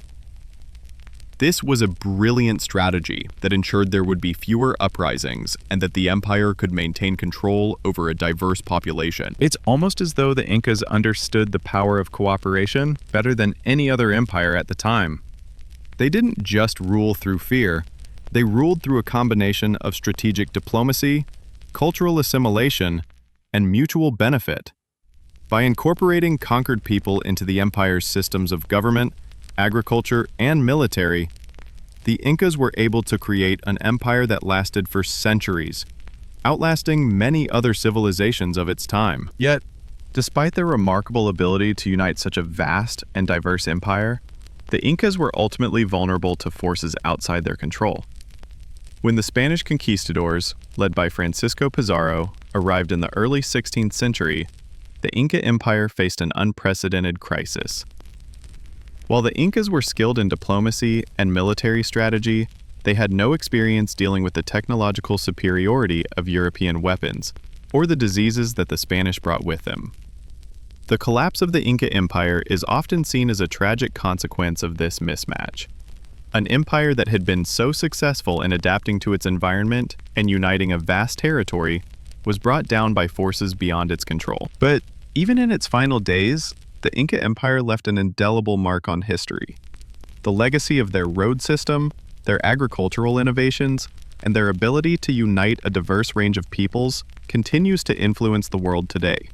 This was a brilliant strategy that ensured there would be fewer uprisings and that the empire could maintain control over a diverse population. It's almost as though the Incas understood the power of cooperation better than any other empire at the time. They didn't just rule through fear, they ruled through a combination of strategic diplomacy, cultural assimilation, and mutual benefit. By incorporating conquered people into the empire's systems of government, agriculture, and military, the Incas were able to create an empire that lasted for centuries, outlasting many other civilizations of its time. Yet, despite their remarkable ability to unite such a vast and diverse empire, the Incas were ultimately vulnerable to forces outside their control. When the Spanish conquistadors, led by Francisco Pizarro, arrived in the early 16th century, the Inca Empire faced an unprecedented crisis. While the Incas were skilled in diplomacy and military strategy, they had no experience dealing with the technological superiority of European weapons or the diseases that the Spanish brought with them. The collapse of the Inca Empire is often seen as a tragic consequence of this mismatch. An empire that had been so successful in adapting to its environment and uniting a vast territory was brought down by forces beyond its control. But even in its final days, the Inca Empire left an indelible mark on history. The legacy of their road system, their agricultural innovations, and their ability to unite a diverse range of peoples continues to influence the world today.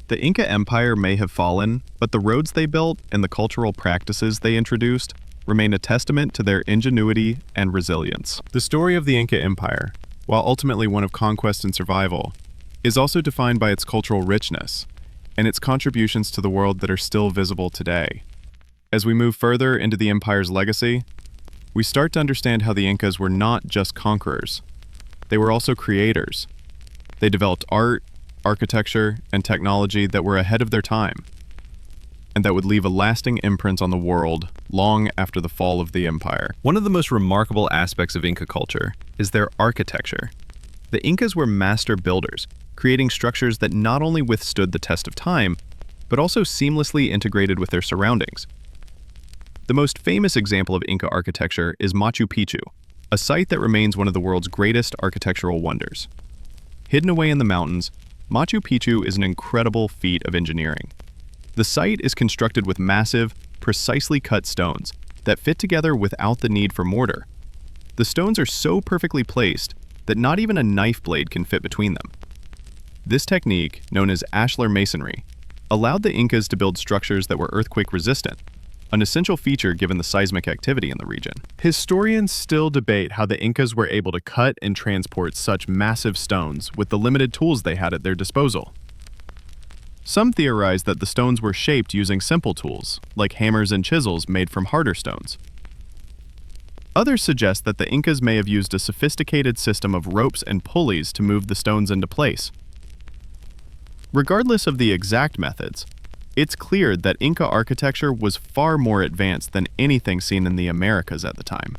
The Inca Empire may have fallen, but the roads they built and the cultural practices they introduced remain a testament to their ingenuity and resilience. The story of the Inca Empire, while ultimately one of conquest and survival, is also defined by its cultural richness and its contributions to the world that are still visible today. As we move further into the empire's legacy, we start to understand how the Incas were not just conquerors. They were also creators. They developed art, architecture, and technology that were ahead of their time, and that would leave a lasting imprint on the world long after the fall of the empire. One of the most remarkable aspects of Inca culture is their architecture. The Incas were master builders, creating structures that not only withstood the test of time, but also seamlessly integrated with their surroundings. The most famous example of Inca architecture is Machu Picchu, a site that remains one of the world's greatest architectural wonders. Hidden away in the mountains, Machu Picchu is an incredible feat of engineering. The site is constructed with massive, precisely cut stones that fit together without the need for mortar. The stones are so perfectly placed that not even a knife blade can fit between them. This technique, known as ashlar masonry, allowed the Incas to build structures that were earthquake resistant, an essential feature given the seismic activity in the region. Historians still debate how the Incas were able to cut and transport such massive stones with the limited tools they had at their disposal. Some theorize that the stones were shaped using simple tools, like hammers and chisels made from harder stones. Others suggest that the Incas may have used a sophisticated system of ropes and pulleys to move the stones into place. Regardless of the exact methods, it's clear that Inca architecture was far more advanced than anything seen in the Americas at the time.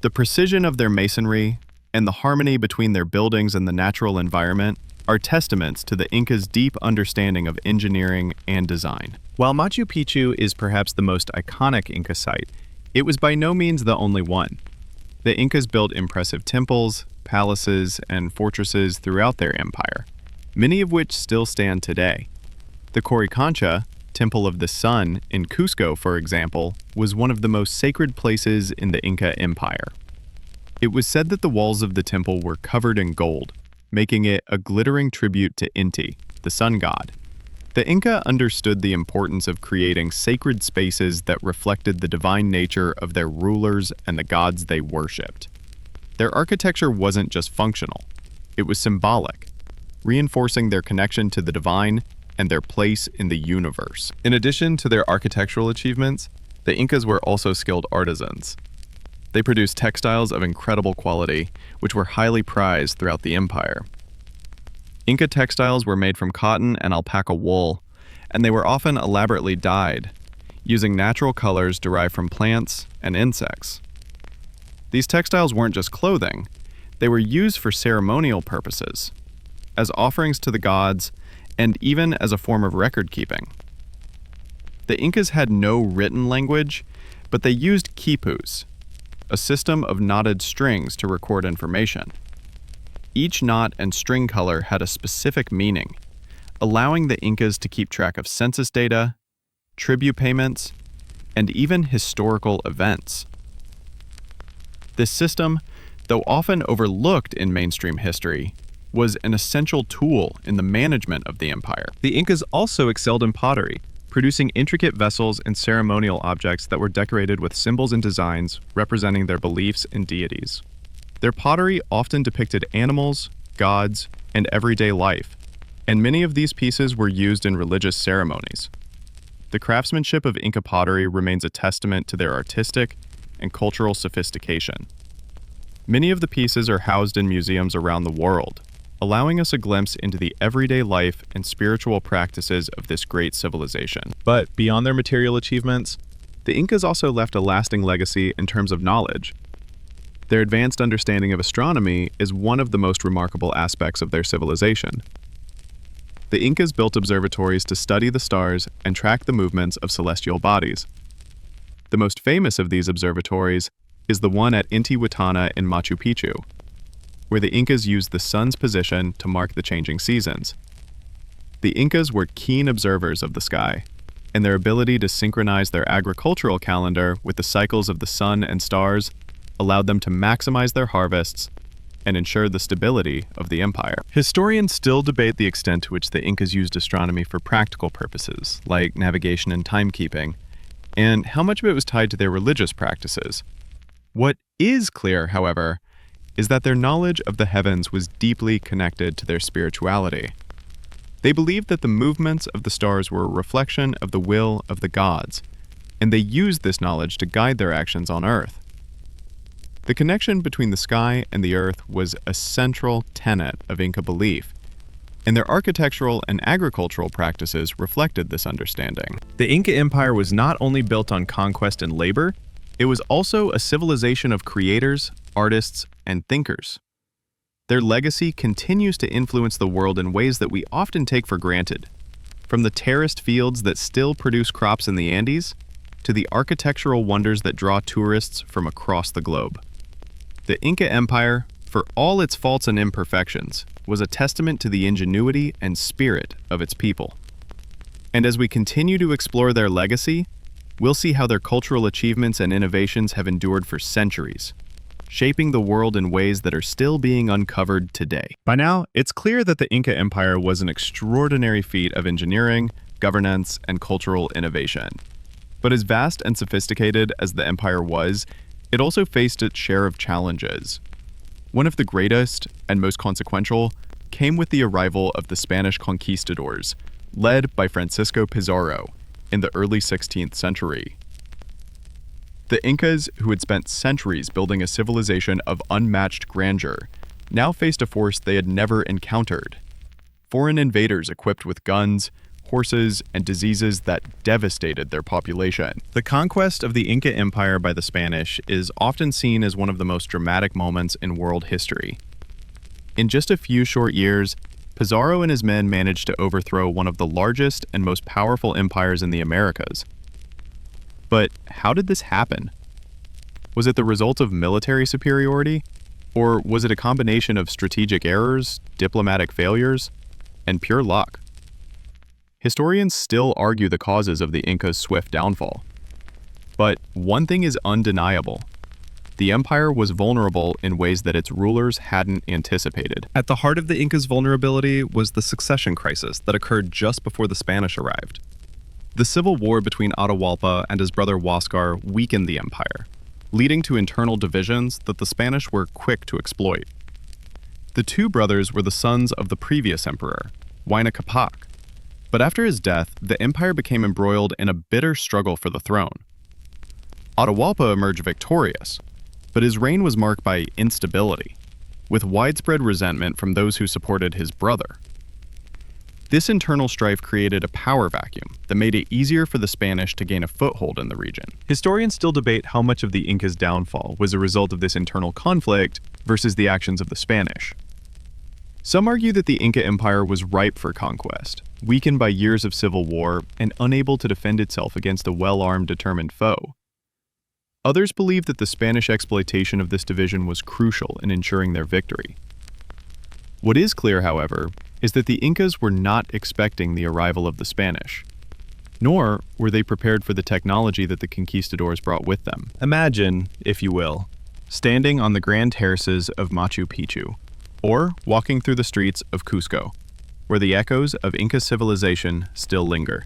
The precision of their masonry and the harmony between their buildings and the natural environment are testaments to the Incas' deep understanding of engineering and design. While Machu Picchu is perhaps the most iconic Inca site, it was by no means the only one. The Incas built impressive temples, palaces, and fortresses throughout their empire, many of which still stand today. The Coricancha, Temple of the Sun in Cusco, for example, was one of the most sacred places in the Inca Empire. It was said that the walls of the temple were covered in gold, making it a glittering tribute to Inti, the sun god. The Inca understood the importance of creating sacred spaces that reflected the divine nature of their rulers and the gods they worshipped. Their architecture wasn't just functional, it was symbolic, reinforcing their connection to the divine and their place in the universe. In addition to their architectural achievements, the Incas were also skilled artisans. They produced textiles of incredible quality, which were highly prized throughout the empire. Inca textiles were made from cotton and alpaca wool, and they were often elaborately dyed, using natural colors derived from plants and insects. These textiles weren't just clothing, they were used for ceremonial purposes, as offerings to the gods, and even as a form of record keeping. The Incas had no written language, but they used quipus, a system of knotted strings to record information. Each knot and string color had a specific meaning, allowing the Incas to keep track of census data, tribute payments, and even historical events. This system, though often overlooked in mainstream history, was an essential tool in the management of the empire. The Incas also excelled in pottery, producing intricate vessels and ceremonial objects that were decorated with symbols and designs representing their beliefs and deities. Their pottery often depicted animals, gods, and everyday life, and many of these pieces were used in religious ceremonies. The craftsmanship of Inca pottery remains a testament to their artistic and cultural sophistication. Many of the pieces are housed in museums around the world, allowing us a glimpse into the everyday life and spiritual practices of this great civilization. But beyond their material achievements, the Incas also left a lasting legacy in terms of knowledge. Their advanced understanding of astronomy is one of the most remarkable aspects of their civilization. The Incas built observatories to study the stars and track the movements of celestial bodies. The most famous of these observatories is the one at Intihuatana in Machu Picchu, where the Incas used the sun's position to mark the changing seasons. The Incas were keen observers of the sky, and their ability to synchronize their agricultural calendar with the cycles of the sun and stars allowed them to maximize their harvests and ensure the stability of the empire. Historians still debate the extent to which the Incas used astronomy for practical purposes, like navigation and timekeeping, and how much of it was tied to their religious practices. What is clear, however, is that their knowledge of the heavens was deeply connected to their spirituality. They believed that the movements of the stars were a reflection of the will of the gods, and they used this knowledge to guide their actions on Earth. The connection between the sky and the earth was a central tenet of Inca belief, and their architectural and agricultural practices reflected this understanding. The Inca Empire was not only built on conquest and labor, it was also a civilization of creators, artists, and thinkers. Their legacy continues to influence the world in ways that we often take for granted, from the terraced fields that still produce crops in the Andes to the architectural wonders that draw tourists from across the globe. The Inca Empire, for all its faults and imperfections, was a testament to the ingenuity and spirit of its people. And as we continue to explore their legacy, we'll see how their cultural achievements and innovations have endured for centuries, shaping the world in ways that are still being uncovered today. By now, it's clear that the Inca Empire was an extraordinary feat of engineering, governance, and cultural innovation. But as vast and sophisticated as the empire was, it also faced its share of challenges. One of the greatest and most consequential came with the arrival of the Spanish conquistadors, led by Francisco Pizarro in the early 16th century. The Incas, who had spent centuries building a civilization of unmatched grandeur, now faced a force they had never encountered: foreign invaders equipped with guns, horses, and diseases that devastated their population. The conquest of the Inca Empire by the Spanish is often seen as one of the most dramatic moments in world history. In just a few short years, Pizarro and his men managed to overthrow one of the largest and most powerful empires in the Americas. But how did this happen? Was it the result of military superiority? Or was it a combination of strategic errors, diplomatic failures, and pure luck? Historians still argue the causes of the Incas' swift downfall. But one thing is undeniable: the empire was vulnerable in ways that its rulers hadn't anticipated. At the heart of the Incas' vulnerability was the succession crisis that occurred just before the Spanish arrived. The civil war between Atahualpa and his brother Huáscar weakened the empire, leading to internal divisions that the Spanish were quick to exploit. The two brothers were the sons of the previous emperor, Huayna Capac. But after his death, the empire became embroiled in a bitter struggle for the throne. Atahualpa emerged victorious, but his reign was marked by instability, with widespread resentment from those who supported his brother. This internal strife created a power vacuum that made it easier for the Spanish to gain a foothold in the region. Historians still debate how much of the Incas' downfall was a result of this internal conflict versus the actions of the Spanish. Some argue that the Inca Empire was ripe for conquest, weakened by years of civil war and unable to defend itself against a well-armed, determined foe. Others believe that the Spanish exploitation of this division was crucial in ensuring their victory. What is clear, however, is that the Incas were not expecting the arrival of the Spanish, nor were they prepared for the technology that the conquistadors brought with them. Imagine, if you will, standing on the grand terraces of Machu Picchu, or walking through the streets of Cusco, where the echoes of Inca civilization still linger.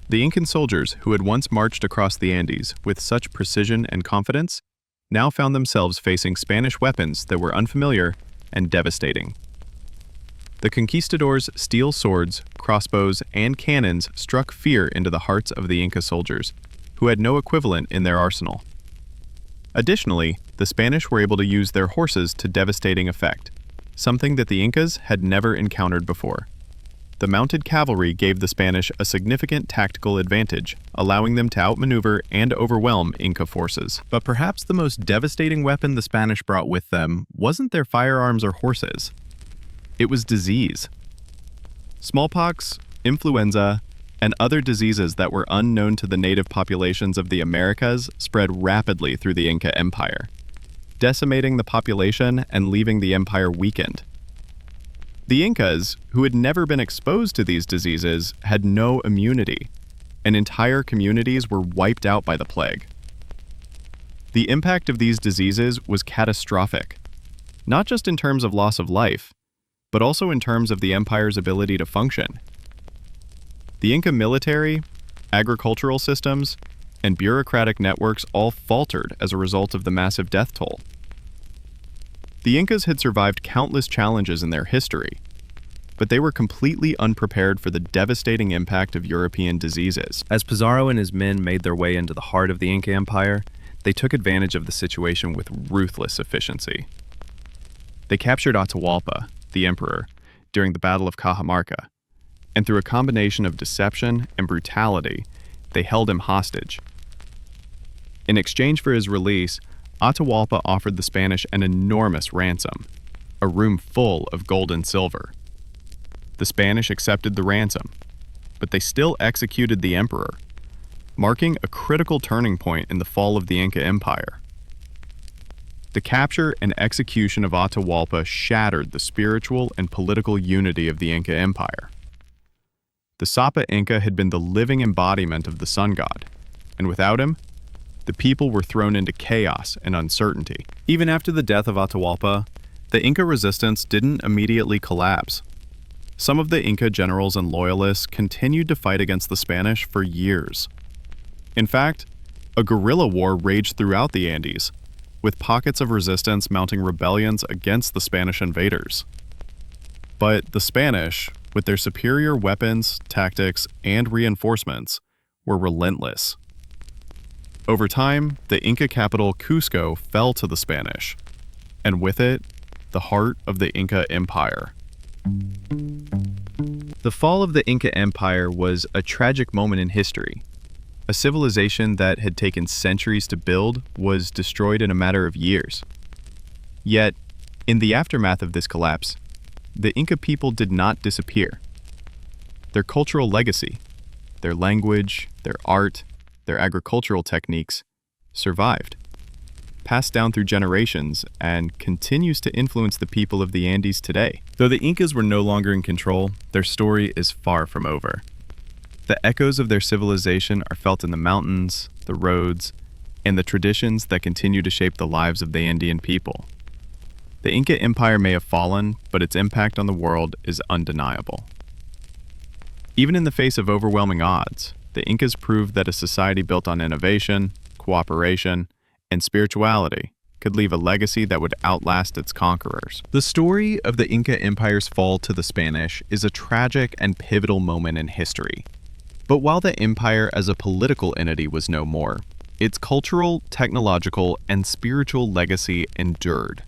The Incan soldiers who had once marched across the Andes with such precision and confidence now found themselves facing Spanish weapons that were unfamiliar and devastating. The conquistadors' steel swords, crossbows, and cannons struck fear into the hearts of the Inca soldiers, who had no equivalent in their arsenal. Additionally, the Spanish were able to use their horses to devastating effect, something that the Incas had never encountered before. The mounted cavalry gave the Spanish a significant tactical advantage, allowing them to outmaneuver and overwhelm Inca forces. But perhaps the most devastating weapon the Spanish brought with them wasn't their firearms or horses. It was disease. Smallpox, influenza, and other diseases that were unknown to the native populations of the Americas spread rapidly through the Inca Empire, decimating the population and leaving the empire weakened. The Incas, who had never been exposed to these diseases, had no immunity, and entire communities were wiped out by the plague. The impact of these diseases was catastrophic, not just in terms of loss of life, but also in terms of the empire's ability to function. The Inca military, agricultural systems, and bureaucratic networks all faltered as a result of the massive death toll. The Incas had survived countless challenges in their history, but they were completely unprepared for the devastating impact of European diseases. As Pizarro and his men made their way into the heart of the Inca Empire, they took advantage of the situation with ruthless efficiency. They captured Atahualpa, the emperor, during the Battle of Cajamarca, and through a combination of deception and brutality, they held him hostage. In exchange for his release, Atahualpa offered the Spanish an enormous ransom, a room full of gold and silver. The Spanish accepted the ransom, but they still executed the emperor, marking a critical turning point in the fall of the Inca Empire. The capture and execution of Atahualpa shattered the spiritual and political unity of the Inca Empire. The Sapa Inca had been the living embodiment of the sun god, and without him, the people were thrown into chaos and uncertainty. Even after the death of Atahualpa, the Inca resistance didn't immediately collapse. Some of the Inca generals and loyalists continued to fight against the Spanish for years. In fact, a guerrilla war raged throughout the Andes, with pockets of resistance mounting rebellions against the Spanish invaders. But the Spanish, with their superior weapons, tactics, and reinforcements, were relentless. Over time, the Inca capital Cusco fell to the Spanish, and with it, the heart of the Inca Empire. The fall of the Inca Empire was a tragic moment in history. A civilization that had taken centuries to build was destroyed in a matter of years. Yet, in the aftermath of this collapse, the Inca people did not disappear. Their cultural legacy, their language, their art, their agricultural techniques, survived, passed down through generations, and continues to influence the people of the Andes today. Though the Incas were no longer in control, their story is far from over. The echoes of their civilization are felt in the mountains, the roads, and the traditions that continue to shape the lives of the Andean people. The Inca Empire may have fallen, but its impact on the world is undeniable. Even in the face of overwhelming odds, the Incas proved that a society built on innovation, cooperation, and spirituality could leave a legacy that would outlast its conquerors. The story of the Inca Empire's fall to the Spanish is a tragic and pivotal moment in history. But while the empire as a political entity was no more, its cultural, technological, and spiritual legacy endured.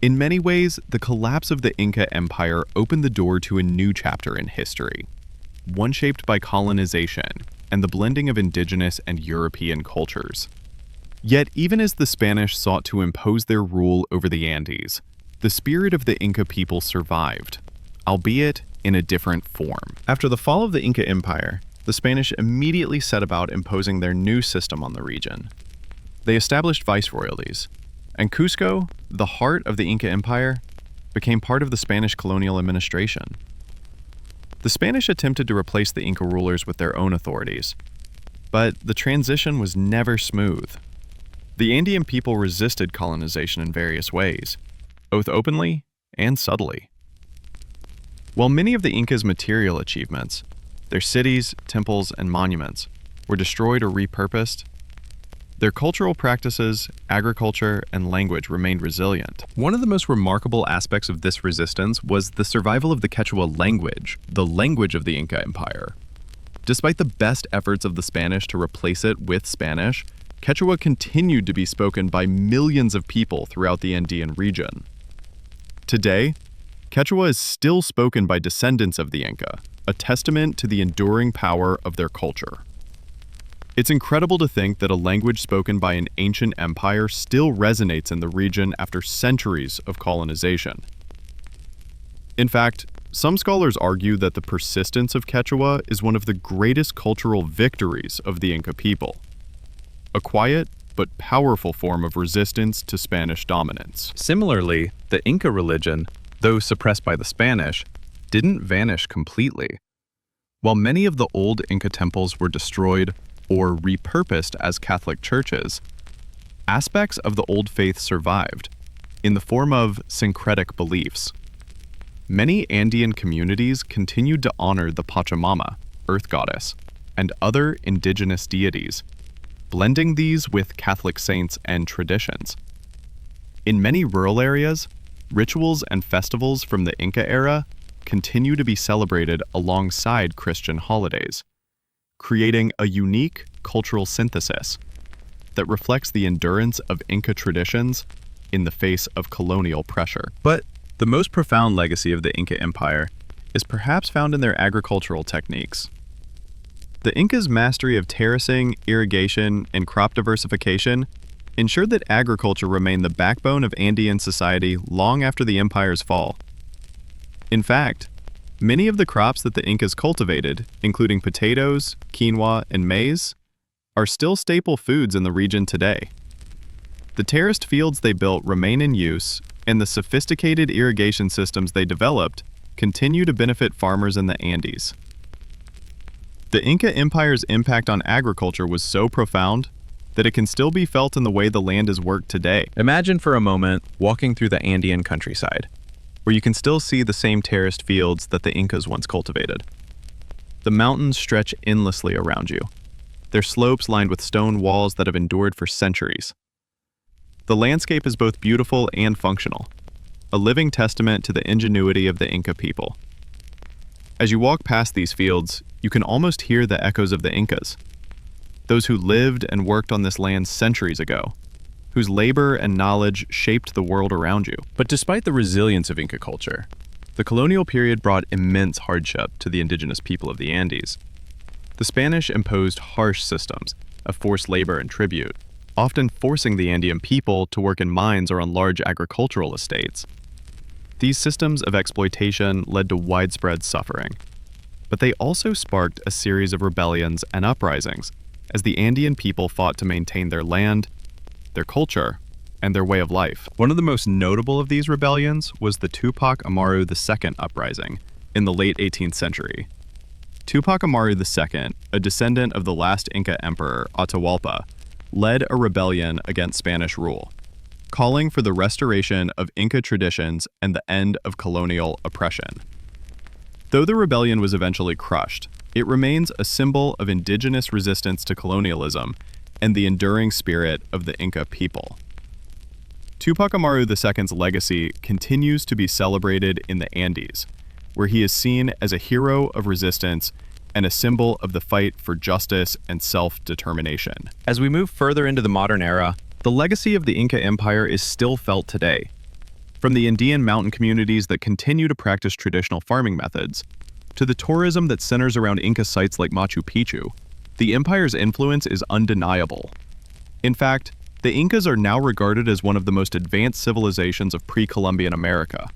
In many ways, the collapse of the Inca Empire opened the door to a new chapter in history, one shaped by colonization and the blending of indigenous and European cultures. Yet, even as the Spanish sought to impose their rule over the Andes, the spirit of the Inca people survived, albeit in a different form. After the fall of the Inca Empire, the Spanish immediately set about imposing their new system on the region. They established viceroyalties, and Cusco, the heart of the Inca Empire, became part of the Spanish colonial administration. The Spanish attempted to replace the Inca rulers with their own authorities, but the transition was never smooth. The Andean people resisted colonization in various ways, both openly and subtly. While many of the Incas' material achievements, their cities, temples, and monuments, were destroyed or repurposed, their cultural practices, agriculture, and language remained resilient. One of the most remarkable aspects of this resistance was the survival of the Quechua language, the language of the Inca Empire. Despite the best efforts of the Spanish to replace it with Spanish, Quechua continued to be spoken by millions of people throughout the Andean region. Today, Quechua is still spoken by descendants of the Inca, a testament to the enduring power of their culture. It's incredible to think that a language spoken by an ancient empire still resonates in the region after centuries of colonization. In fact, some scholars argue that the persistence of Quechua is one of the greatest cultural victories of the Inca people, a quiet but powerful form of resistance to Spanish dominance.
Similarly, the Inca religion, though suppressed by the Spanish, didn't vanish completely. While many of the old Inca temples were destroyed or repurposed as Catholic churches, aspects of the old faith survived in the form of syncretic beliefs. Many Andean communities continued to honor the Pachamama, earth goddess, and other indigenous deities, blending these with Catholic saints and traditions. In many rural areas, rituals and festivals from the Inca era continue to be celebrated alongside Christian holidays, creating a unique cultural synthesis that reflects the endurance of Inca traditions in the face of colonial pressure. But the most profound legacy of the Inca Empire is perhaps found in their agricultural techniques. The Incas' mastery of terracing, irrigation, and crop diversification ensured that agriculture remained the backbone of Andean society long after the empire's fall. In fact, many of the crops that the Incas cultivated, including potatoes, quinoa, and maize, are still staple foods in the region today. The terraced fields they built remain in use, and the sophisticated irrigation systems they developed continue to benefit farmers in the Andes. The Inca Empire's impact on agriculture was so profound that it can still be felt in the way the land is worked today. Imagine for a moment walking through the Andean countryside, where you can still see the same terraced fields that the Incas once cultivated. The mountains stretch endlessly around you, their slopes lined with stone walls that have endured for centuries. The landscape is both beautiful and functional, a living testament to the ingenuity of the Inca people. As you walk past these fields, you can almost hear the echoes of the Incas, those who lived and worked on this land centuries ago, whose labor and knowledge shaped the world around you. But despite the resilience of Inca culture, the colonial period brought immense hardship to the indigenous people of the Andes. The Spanish imposed harsh systems of forced labor and tribute, often forcing the Andean people to work in mines or on large agricultural estates. These systems of exploitation led to widespread suffering, but they also sparked a series of rebellions and uprisings as the Andean people fought to maintain their land, their culture, and their way of life. One of the most notable of these rebellions was the Tupac Amaru II uprising in the late 18th century. Tupac Amaru II, a descendant of the last Inca emperor, Atahualpa, led a rebellion against Spanish rule, calling for the restoration of Inca traditions and the end of colonial oppression. Though the rebellion was eventually crushed, it remains a symbol of indigenous resistance to colonialism and the enduring spirit of the Inca people. Tupac Amaru II's legacy continues to be celebrated in the Andes, where he is seen as a hero of resistance and a symbol of the fight for justice and self-determination. As we move further into the modern era, the legacy of the Inca Empire is still felt today. From the Andean mountain communities that continue to practice traditional farming methods, to the tourism that centers around Inca sites like Machu Picchu, the empire's influence is undeniable. In fact, the Incas are now regarded as one of the most advanced civilizations of pre-Columbian America,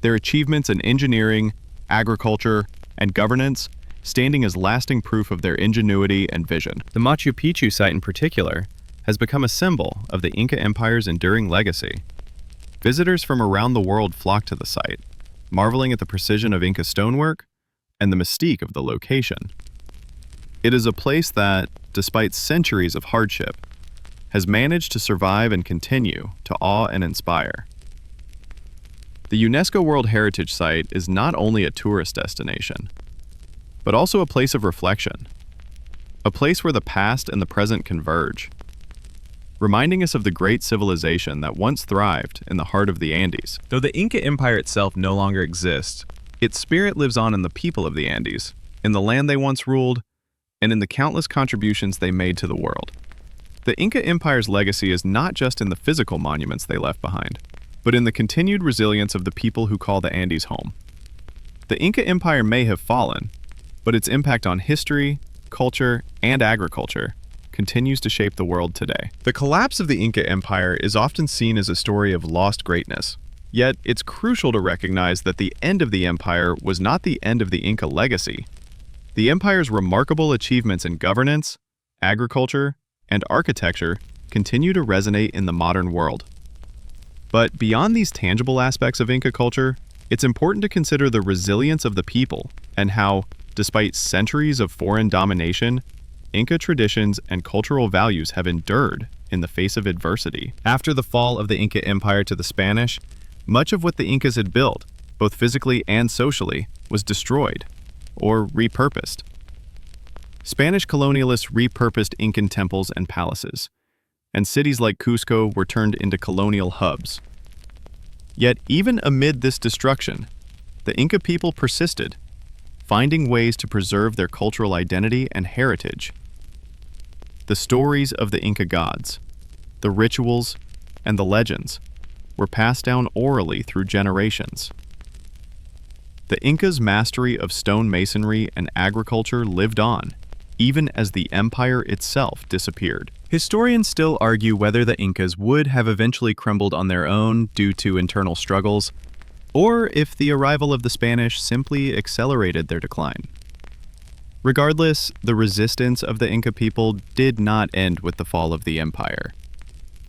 their achievements in engineering, agriculture, and governance standing as lasting proof of their ingenuity and vision. The Machu Picchu site in particular has become a symbol of the Inca Empire's enduring legacy. Visitors from around the world flock to the site, marveling at the precision of Inca stonework and the mystique of the location. It is a place that, despite centuries of hardship, has managed to survive and continue to awe and inspire. The UNESCO World Heritage Site is not only a tourist destination, but also a place of reflection, a place where the past and the present converge, reminding us of the great civilization that once thrived in the heart of the Andes. Though the Inca Empire itself no longer exists, its spirit lives on in the people of the Andes, in the land they once ruled, and in the countless contributions they made to the world.
The Inca Empire's legacy is not just in the physical monuments they left behind, but in the continued resilience of the people who call the Andes home. The Inca Empire may have fallen, but its impact on history, culture, and agriculture continues to shape the world today. The collapse of the Inca Empire is often seen as a story of lost greatness, yet it's crucial to recognize that the end of the empire was not the end of the Inca legacy. The empire's remarkable achievements in governance, agriculture, and architecture continue to resonate in the modern world. But beyond these tangible aspects of Inca culture, it's important to consider the resilience of the people and how, despite centuries of foreign domination, Inca traditions and cultural values have endured in the face of adversity. After the fall of the Inca Empire to the Spanish, much of what the Incas had built, both physically and socially, was destroyed or repurposed. Spanish colonialists repurposed Incan temples and palaces, and cities like Cusco were turned into colonial hubs. Yet even amid this destruction, the Inca people persisted, finding ways to preserve their cultural identity and heritage. The stories of the Inca gods, the rituals, and the legends were passed down orally through generations. The Incas' mastery of stone masonry and agriculture lived on, even as the empire itself disappeared. Historians still argue whether the Incas would have eventually crumbled on their own due to internal struggles, or if the arrival of the Spanish simply accelerated their decline. Regardless, the resistance of the Inca people did not end with the fall of the empire.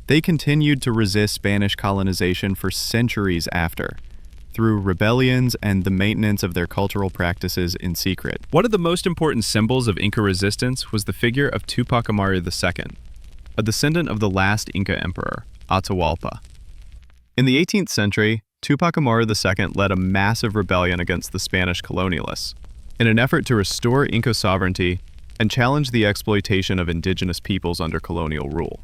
They continued to resist Spanish colonization for centuries after, through rebellions and the maintenance of their cultural practices in secret. One of the most important symbols of Inca resistance was the figure of Tupac Amaru II, a descendant of the last Inca emperor, Atahualpa. In the 18th century, Tupac Amaru II led a massive rebellion against the Spanish colonialists, in an effort to restore Inca sovereignty and challenge the exploitation of indigenous peoples under colonial rule.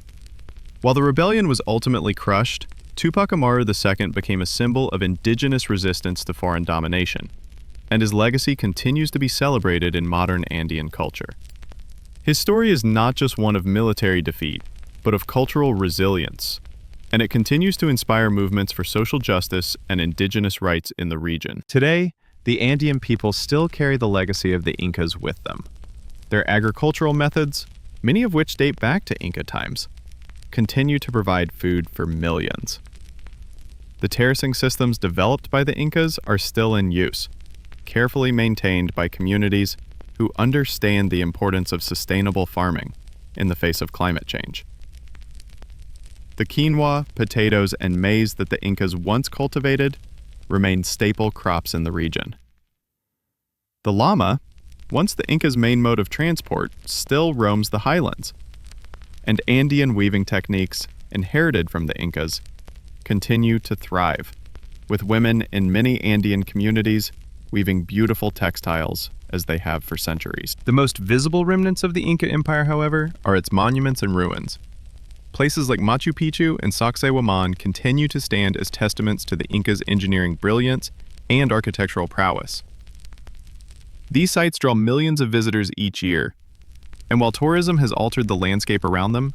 While the rebellion was ultimately crushed, Tupac Amaru II became a symbol of indigenous resistance to foreign domination, and his legacy continues to be celebrated in modern Andean culture. His story is not just one of military defeat, but of cultural resilience, and it continues to inspire movements for social justice and indigenous rights in the region. Today, the Andean people still carry the legacy of the Incas with them. Their agricultural methods, many of which date back to Inca times, continue to provide food for millions. The terracing systems developed by the Incas are still in use, carefully maintained by communities who understand the importance of sustainable farming in the face of climate change. The quinoa, potatoes, and maize that the Incas once cultivated remain staple crops in the region. The llama, once the Incas' main mode of transport, still roams the highlands, and Andean weaving techniques, inherited from the Incas, continue to thrive, with women in many Andean communities weaving beautiful textiles as they have for centuries. The most visible remnants of the Inca Empire, however, are its monuments and ruins. Places like Machu Picchu and Sacsayhuaman continue to stand as testaments to the Incas' engineering brilliance and architectural prowess. These sites draw millions of visitors each year, and while tourism has altered the landscape around them,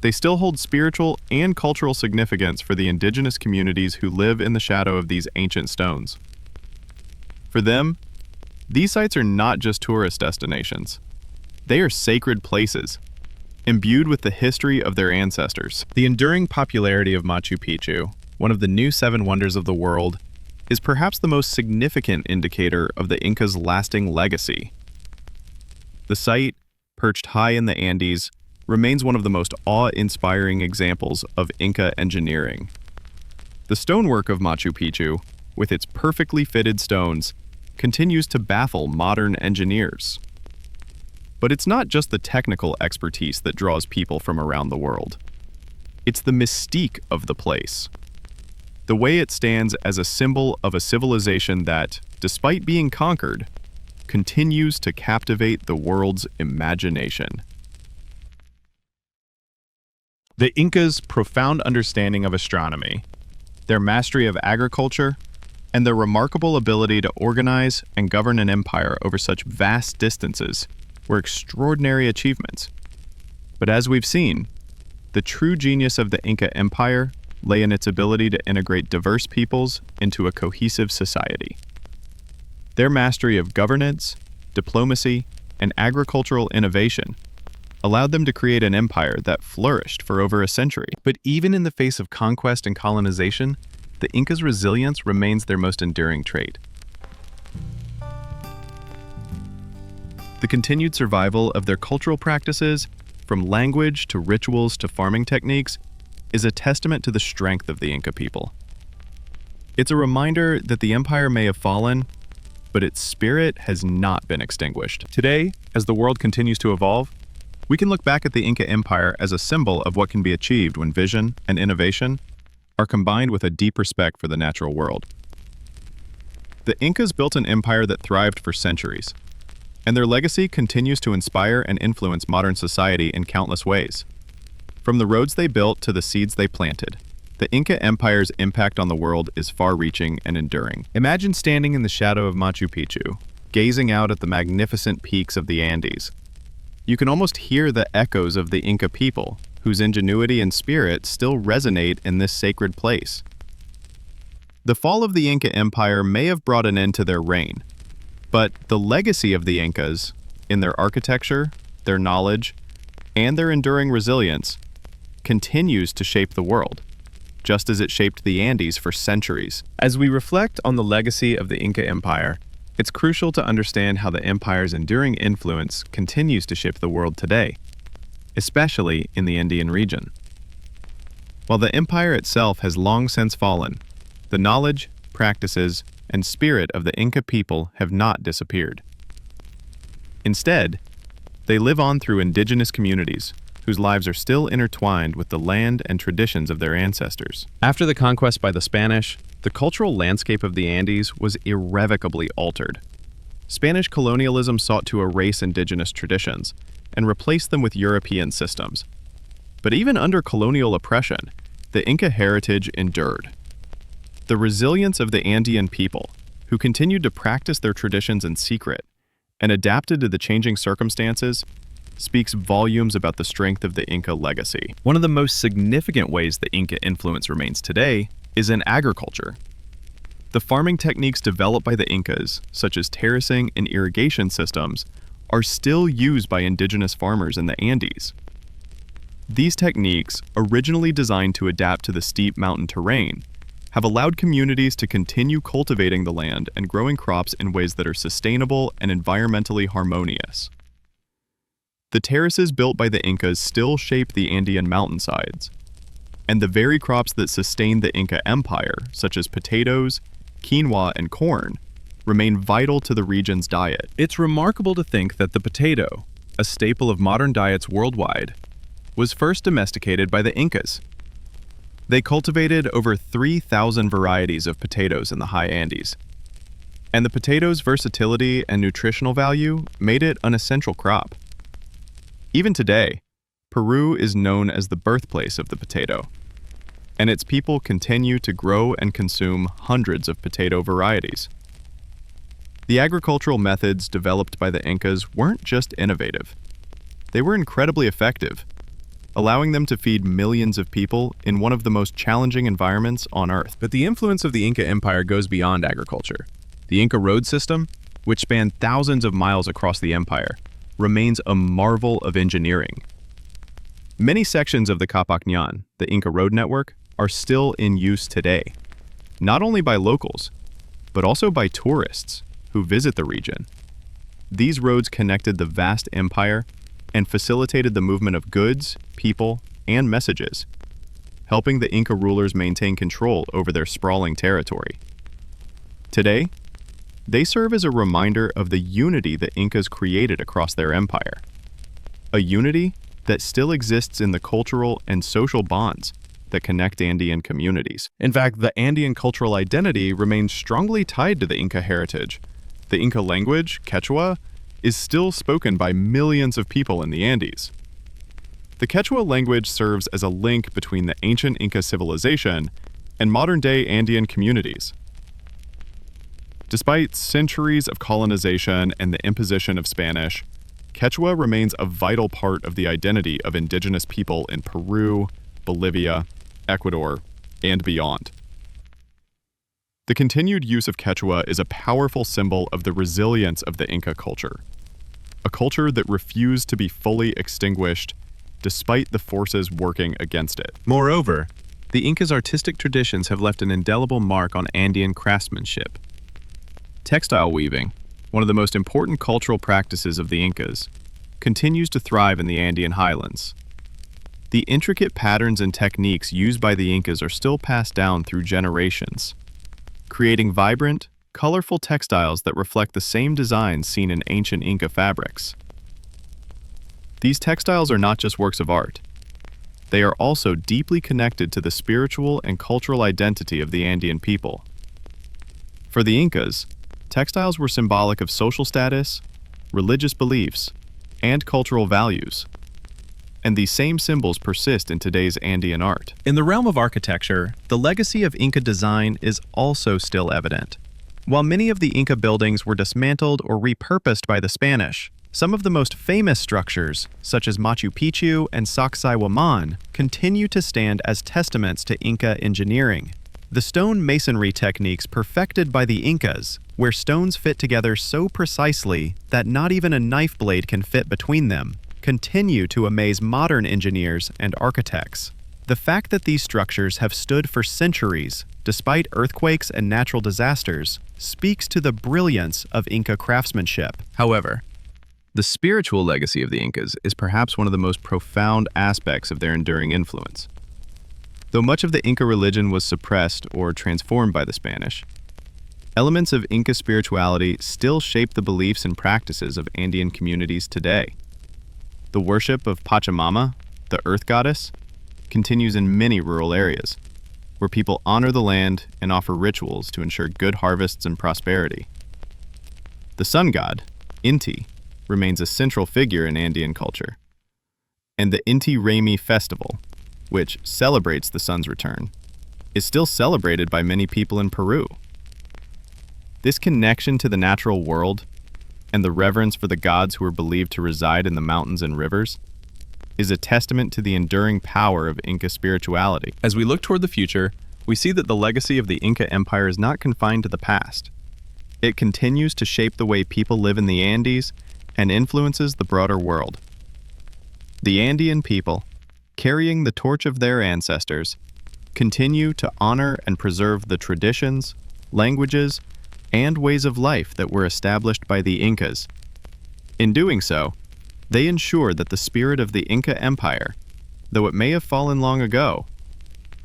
they still hold spiritual and cultural significance for the indigenous communities who live in the shadow of these ancient stones. For them, these sites are not just tourist destinations. They are sacred places, imbued with the history of their ancestors. The enduring popularity of Machu Picchu, one of the new 7 wonders of the world, is perhaps the most significant indicator of the Incas' lasting legacy. The site, perched high in the Andes, remains one of the most awe-inspiring examples of Inca engineering. The stonework of Machu Picchu, with its perfectly fitted stones, continues to baffle modern engineers. But it's not just the technical expertise that draws people from around the world. It's the mystique of the place. The way it stands as a symbol of a civilization that, despite being conquered, continues to captivate the world's imagination. The Incas' profound understanding of astronomy, their mastery of agriculture, and their remarkable ability to organize and govern an empire over such vast distances were extraordinary achievements. But as we've seen, The true genius of the Inca Empire lay in its ability to integrate diverse peoples into a cohesive society. Their mastery of governance, diplomacy, and agricultural innovation allowed them to create an empire that flourished for over a century. But even in the face of conquest and colonization, the Incas' resilience remains their most enduring trait. The continued survival of their cultural practices, from language to rituals to farming techniques, is a testament to the strength of the Inca people. It's a reminder that the empire may have fallen, but its spirit has not been extinguished. Today, as the world continues to evolve, we can look back at the Inca Empire as a symbol of what can be achieved when vision and innovation are combined with a deep respect for the natural world. The Incas built an empire that thrived for centuries, and their legacy continues to inspire and influence modern society in countless ways. From the roads they built to the seeds they planted, the Inca Empire's impact on the world is far-reaching and enduring. Imagine standing in the shadow of Machu Picchu, gazing out at the magnificent peaks of the Andes. You can almost hear the echoes of the Inca people, whose ingenuity and spirit still resonate in this sacred place. The fall of the Inca Empire may have brought an end to their reign, but the legacy of the Incas, in their architecture, their knowledge, and their enduring resilience, continues to shape the world, just as it shaped the Andes for centuries. As we reflect on the legacy of the Inca Empire, it's crucial to understand how the empire's enduring influence continues to shape the world today, especially in the Andean region. While the empire itself has long since fallen, the knowledge, practices, and spirit of the Inca people have not disappeared. Instead, they live on through indigenous communities whose lives are still intertwined with the land and traditions of their ancestors. After the conquest by the Spanish, the cultural landscape of the Andes was irrevocably altered. Spanish colonialism sought to erase indigenous traditions and replace them with European systems. But even under colonial oppression, the Inca heritage endured. The resilience of the Andean people, who continued to practice their traditions in secret and adapted to the changing circumstances, speaks volumes about the strength of the Inca legacy. One of the most significant ways the Inca influence remains today is in agriculture. The farming techniques developed by the Incas, such as terracing and irrigation systems, are still used by indigenous farmers in the Andes. These techniques, originally designed to adapt to the steep mountain terrain, have allowed communities to continue cultivating the land and growing crops in ways that are sustainable and environmentally harmonious. The terraces built by the Incas still shape the Andean mountainsides, and the very crops that sustained the Inca Empire, such as potatoes, quinoa, and corn, remain vital to the region's diet. It's remarkable to think that the potato, a staple of modern diets worldwide, was first domesticated by the Incas. They cultivated over 3,000 varieties of potatoes in the high Andes, and the potato's versatility and nutritional value made it an essential crop. Even today, Peru is known as the birthplace of the potato, and its people continue to grow and consume hundreds of potato varieties. The agricultural methods developed by the Incas weren't just innovative. They were incredibly effective, allowing them to feed millions of people in one of the most challenging environments on Earth. But the influence of the Inca Empire goes beyond agriculture. The Inca road system, which spanned thousands of miles across the empire, remains a marvel of engineering. Many sections of the Capac Ñan, the Inca road network, are still in use today, not only by locals, but also by tourists who visit the region. These roads connected the vast empire and facilitated the movement of goods, people, and messages, helping the Inca rulers maintain control over their sprawling territory. Today, they serve as a reminder of the unity the Incas created across their empire, a unity that still exists in the cultural and social bonds that connect Andean communities. In fact, the Andean cultural identity remains strongly tied to the Inca heritage. The Inca language, Quechua, is still spoken by millions of people in the Andes. The Quechua language serves as a link between the ancient Inca civilization and modern-day Andean communities. Despite centuries of colonization and the imposition of Spanish, Quechua remains a vital part of the identity of indigenous people in Peru, Bolivia, Ecuador, and beyond. The continued use of Quechua is a powerful symbol of the resilience of the Inca culture, a culture that refused to be fully extinguished despite the forces working against it.
Moreover, the Incas' artistic traditions have left an indelible mark on Andean craftsmanship. Textile weaving, one of the most important cultural practices of the Incas, continues to thrive in the Andean highlands. The intricate patterns and techniques used by the Incas are still passed down through generations, creating vibrant, colorful textiles that reflect the same designs seen in ancient Inca fabrics. These textiles are not just works of art. They are also deeply connected to the spiritual and cultural identity of the Andean people. For the Incas, textiles were symbolic of social status, religious beliefs, and cultural values. And these same symbols persist in today's Andean art. In the realm of architecture, the legacy of Inca design is also still evident. While many of the Inca buildings were dismantled or repurposed by the Spanish, some of the most famous structures, such as Machu Picchu and Sacsayhuaman, continue to stand as testaments to Inca engineering. The stone masonry techniques perfected by the Incas, where stones fit together so precisely that not even a knife blade can fit between them, continue to amaze modern engineers and architects. The fact that these structures have stood for centuries, despite earthquakes and natural disasters, speaks to the brilliance of Inca craftsmanship. However, the spiritual legacy of the Incas is perhaps one of the most profound aspects of their enduring influence. Though much of the Inca religion was suppressed or transformed by the Spanish, elements of Inca spirituality still shape the beliefs and practices of Andean communities today. The worship of Pachamama, the earth goddess, continues in many rural areas, where people honor the land and offer rituals to ensure good harvests and prosperity. The sun god, Inti, remains a central figure in Andean culture, and the Inti Raymi festival, which celebrates the sun's return, is still celebrated by many people in Peru. This connection to the natural world and the reverence for the gods who are believed to reside in the mountains and rivers is a testament to the enduring power of Inca spirituality. As we look toward the future, we see that the legacy of the Inca Empire is not confined to the past. It continues to shape the way people live in the Andes and influences the broader world. The Andean people, carrying the torch of their ancestors, continue to honor and preserve the traditions, languages, and ways of life that were established by the Incas. In doing so, they ensure that the spirit of the Inca Empire, though it may have fallen long ago,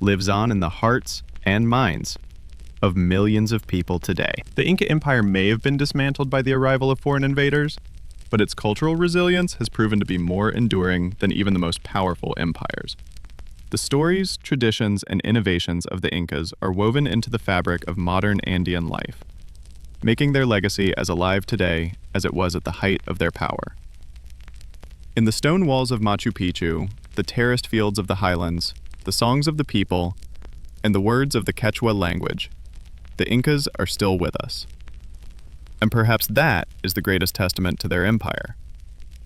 lives on in the hearts and minds of millions of people today. The Inca Empire may have been dismantled by the arrival of foreign invaders, but its cultural resilience has proven to be more enduring than even the most powerful empires. The stories, traditions, and innovations of the Incas are woven into the fabric of modern Andean life, making their legacy as alive today as it was at the height of their power. In the stone walls of Machu Picchu, the terraced fields of the highlands, the songs of the people, and the words of the Quechua language, the Incas are still with us. And perhaps that is the greatest testament to their empire,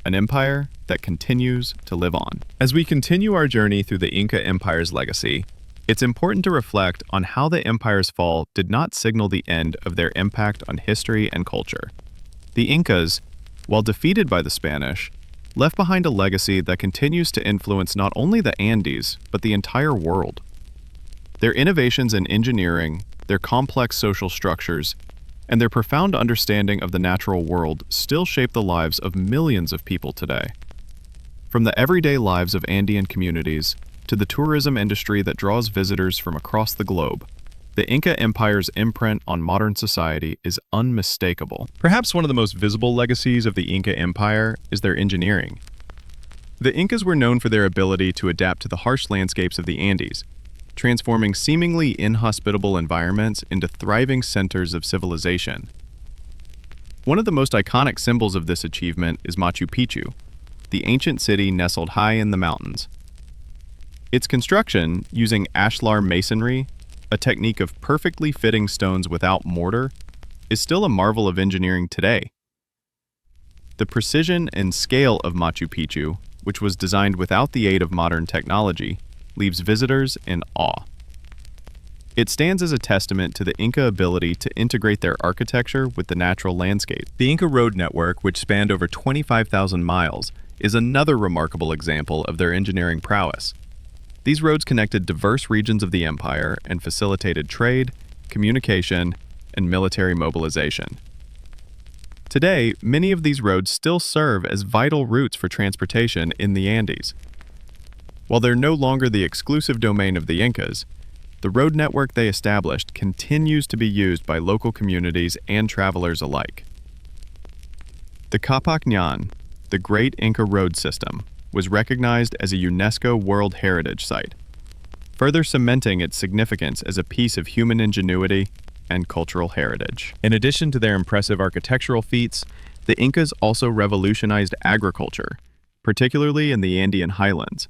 an empire that continues to live on. As we continue our journey through the Inca Empire's legacy, it's important to reflect on how the empire's fall did not signal the end of their impact on history and culture. The Incas, while defeated by the Spanish, left behind a legacy that continues to influence not only the Andes, but the entire world. Their innovations in engineering, their complex social structures, and their profound understanding of the natural world still shape the lives of millions of people today. From the everyday lives of Andean communities to the tourism industry that draws visitors from across the globe, the Inca Empire's imprint on modern society is unmistakable. Perhaps one of the most visible legacies of the Inca Empire is their engineering. The Incas were known for their ability to adapt to the harsh landscapes of the Andes, transforming seemingly inhospitable environments into thriving centers of civilization. One of the most iconic symbols of this achievement is Machu Picchu, the ancient city nestled high in the mountains. Its construction, using ashlar masonry, a technique of perfectly fitting stones without mortar, is still a marvel of engineering today.
The precision and scale of Machu Picchu, which was designed without the aid of modern technology, leaves visitors in awe. It stands as a testament to the Inca ability to integrate their architecture with the natural landscape. The Inca road network, which spanned over 25,000 miles, is another remarkable example of their engineering prowess. These roads connected diverse regions of the empire and facilitated trade, communication, and military mobilization. Today, many of these roads still serve as vital routes for transportation in the Andes. While they're no longer the exclusive domain of the Incas, the road network they established continues to be used by local communities and travelers alike. The Capac Ñan, the Great Inca Road System, was recognized as a UNESCO World Heritage Site, further cementing its significance as a piece of human ingenuity and cultural heritage. In addition to their impressive architectural feats, the Incas also revolutionized agriculture, particularly in the Andean highlands.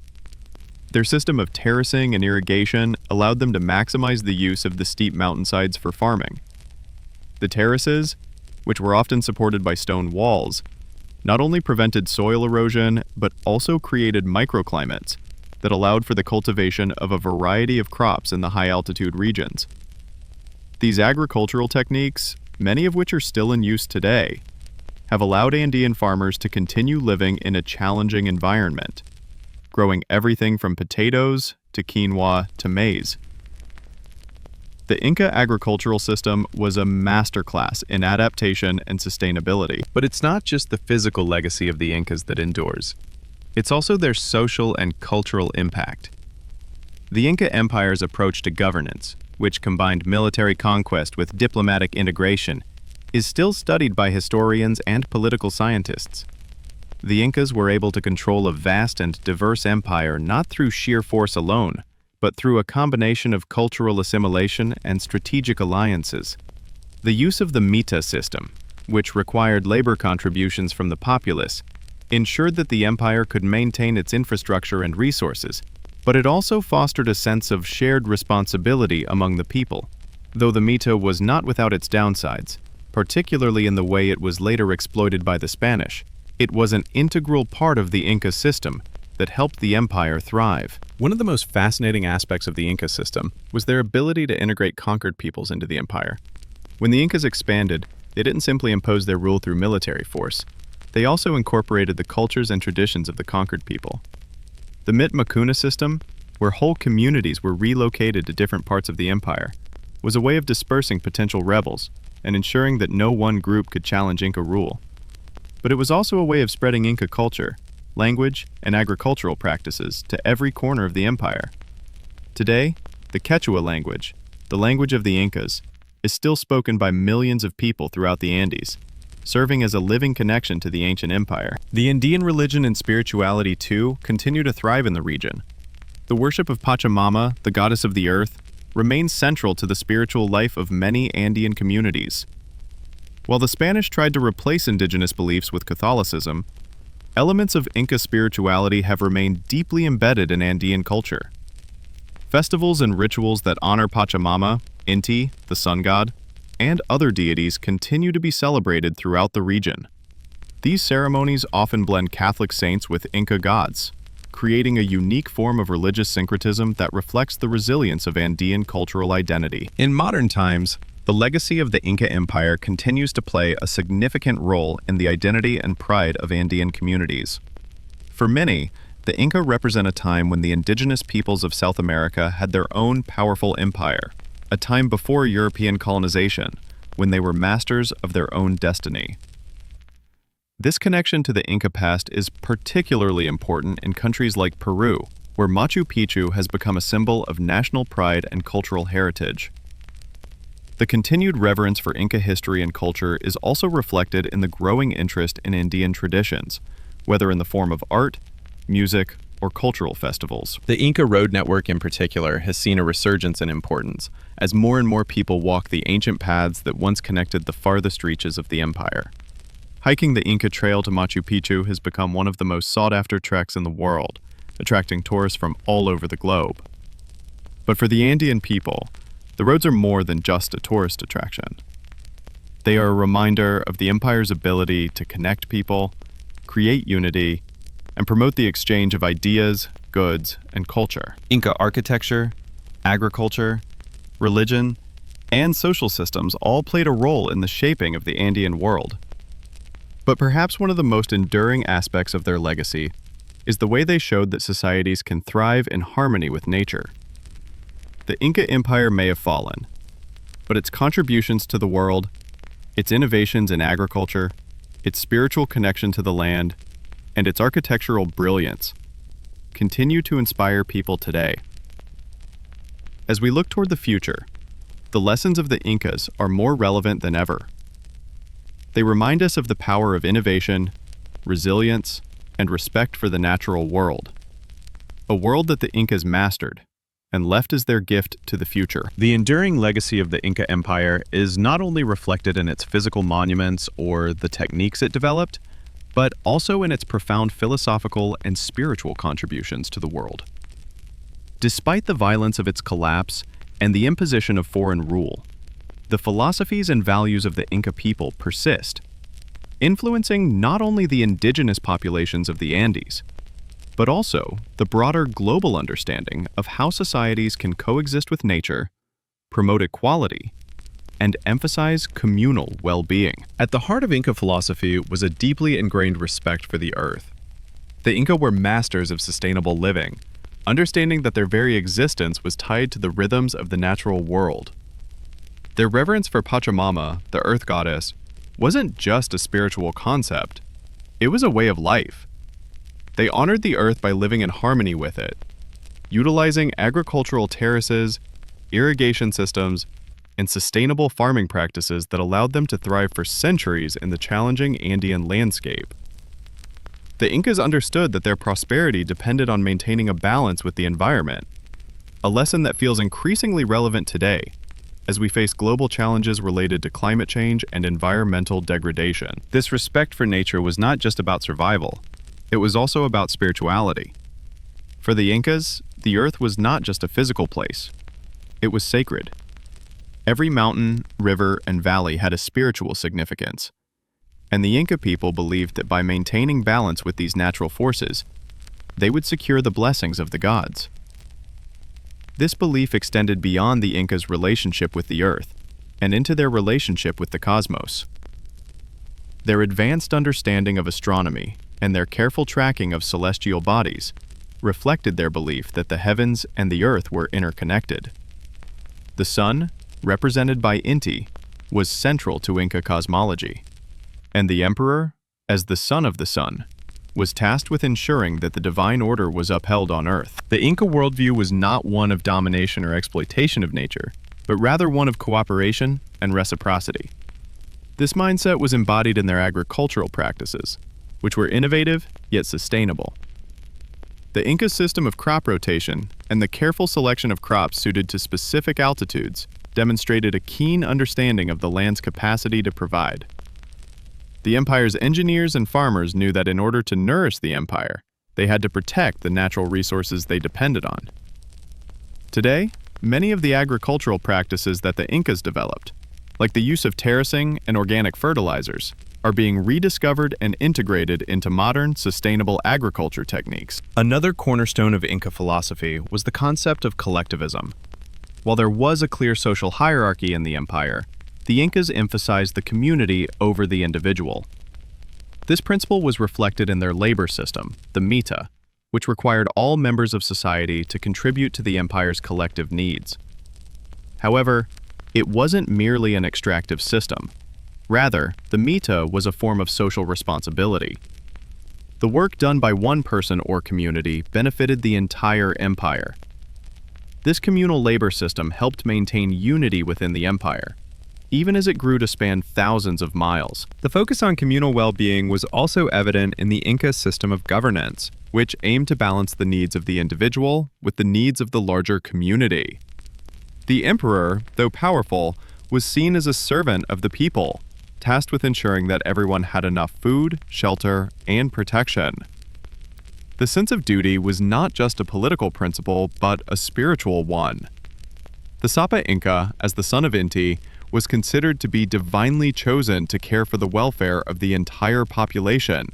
Their system of terracing and irrigation allowed them to maximize the use of the steep mountainsides for farming. The terraces, which were often supported by stone walls, not only prevented soil erosion, but also created microclimates that allowed for the cultivation of a variety of crops in the high-altitude regions. These agricultural techniques, many of which are still in use today, have allowed Andean farmers to continue living in a challenging environment, growing everything from potatoes to quinoa to maize. The Inca agricultural system was a masterclass in adaptation and sustainability. But it's not just the physical legacy of the Incas that endures. It's also their social and cultural impact. The Inca Empire's approach to governance, which combined military conquest with diplomatic integration, is still studied by historians and political scientists. The Incas were able to control a vast and diverse empire not through sheer force alone, but through a combination of cultural assimilation and strategic alliances. The use of the mita system, which required labor contributions from the populace, ensured that the empire could maintain its infrastructure and resources, but it also fostered a sense of shared responsibility among the people. Though the mita was not without its downsides, particularly in the way it was later exploited by the Spanish, it was an integral part of the Inca system that helped the empire thrive. One of the most fascinating aspects of the Inca system was their ability to integrate conquered peoples into the empire. When the Incas expanded, they didn't simply impose their rule through military force. They also incorporated the cultures and traditions of the conquered people. The Mitmacuna system, where whole communities were relocated to different parts of the empire, was a way of dispersing potential rebels and ensuring that no one group could challenge Inca rule. But it was also a way of spreading Inca culture, language, and agricultural practices to every corner of the empire. Today, the Quechua language, the language of the Incas, is still spoken by millions of people throughout the Andes, serving as a living connection to the ancient empire. The Andean religion and spirituality, too, continue to thrive in the region. The worship of Pachamama, the goddess of the earth, remains central to the spiritual life of many Andean communities. While the Spanish tried to replace indigenous beliefs with Catholicism, elements of Inca spirituality have remained deeply embedded in Andean culture. Festivals and rituals that honor Pachamama, Inti, the sun god, and other deities continue to be celebrated throughout the region. These ceremonies often blend Catholic saints with Inca gods, creating a unique form of religious syncretism that reflects the resilience of Andean cultural identity. In modern times, the legacy of the Inca Empire continues to play a significant role in the identity and pride of Andean communities. For many, the Inca represent a time when the indigenous peoples of South America had their own powerful empire, a time before European colonization, when they were masters of their own destiny. This connection to the Inca past is particularly important in countries like Peru, where Machu Picchu has become a symbol of national pride and cultural heritage. The continued reverence for Inca history and culture is also reflected in the growing interest in Andean traditions, whether in the form of art, music, or cultural festivals. The Inca Road Network in particular has seen a resurgence in importance, as more and more people walk the ancient paths that once connected the farthest reaches of the empire. Hiking the Inca Trail to Machu Picchu has become one of the most sought-after treks in the world, attracting tourists from all over the globe. But for the Andean people, the roads are more than just a tourist attraction. They are a reminder of the empire's ability to connect people, create unity, and promote the exchange of ideas, goods, and culture. Inca architecture, agriculture, religion, and social systems all played a role in the shaping of the Andean world. But perhaps one of the most enduring aspects of their legacy is the way they showed that societies can thrive in harmony with nature. The Inca Empire may have fallen, but its contributions to the world, its innovations in agriculture, its spiritual connection to the land, and its architectural brilliance continue to inspire people today. As we look toward the future, the lessons of the Incas are more relevant than ever. They remind us of the power of innovation, resilience, and respect for the natural world, a world that the Incas mastered and left as their gift to the future. The enduring legacy of the Inca Empire is not only reflected in its physical monuments or the techniques it developed, but also in its profound philosophical and spiritual contributions to the world. Despite the violence of its collapse and the imposition of foreign rule, the philosophies and values of the Inca people persist, influencing not only the indigenous populations of the Andes, but also the broader global understanding of how societies can coexist with nature, promote equality, and emphasize communal well-being. At the heart of Inca philosophy was a deeply ingrained respect for the earth. The Inca were masters of sustainable living, understanding that their very existence was tied to the rhythms of the natural world. Their reverence for Pachamama, the earth goddess, wasn't just a spiritual concept, it was a way of life. They honored the earth by living in harmony with it, utilizing agricultural terraces, irrigation systems, and sustainable farming practices that allowed them to thrive for centuries in the challenging Andean landscape. The Incas understood that their prosperity depended on maintaining a balance with the environment, a lesson that feels increasingly relevant today as we face global challenges related to climate change and environmental degradation. This respect for nature was not just about survival, it was also about spirituality. For the Incas, the earth was not just a physical place, it was sacred. Every mountain, river, and valley had a spiritual significance, and the Inca people believed that by maintaining balance with these natural forces, they would secure the blessings of the gods. This belief extended beyond the Incas' relationship with the earth and into their relationship with the cosmos. Their advanced understanding of astronomy and their careful tracking of celestial bodies reflected their belief that the heavens and the earth were interconnected. The sun, represented by Inti, was central to Inca cosmology, and the emperor, as the son of the sun, was tasked with ensuring that the divine order was upheld on earth. The Inca worldview was not one of domination or exploitation of nature, but rather one of cooperation and reciprocity. This mindset was embodied in their agricultural practices, which were innovative yet sustainable. The Inca system of crop rotation and the careful selection of crops suited to specific altitudes demonstrated a keen understanding of the land's capacity to provide. The empire's engineers and farmers knew that in order to nourish the empire, they had to protect the natural resources they depended on. Today, many of the agricultural practices that the Incas developed, like the use of terracing and organic fertilizers, are being rediscovered and integrated into modern, sustainable agriculture techniques. Another cornerstone of Inca philosophy was the concept of collectivism. While there was a clear social hierarchy in the empire, the Incas emphasized the community over the individual. This principle was reflected in their labor system, the mita, which required all members of society to contribute to the empire's collective needs. However, it wasn't merely an extractive system. Rather, the mita was a form of social responsibility. The work done by one person or community benefited the entire empire. This communal labor system helped maintain unity within the empire, even as it grew to span thousands of miles. The focus on communal well-being was also evident in the Inca system of governance, which aimed to balance the needs of the individual with the needs of the larger community. The emperor, though powerful, was seen as a servant of the people, tasked with ensuring that everyone had enough food, shelter, and protection. The sense of duty was not just a political principle, but a spiritual one. The Sapa Inca, as the son of Inti, was considered to be divinely chosen to care for the welfare of the entire population,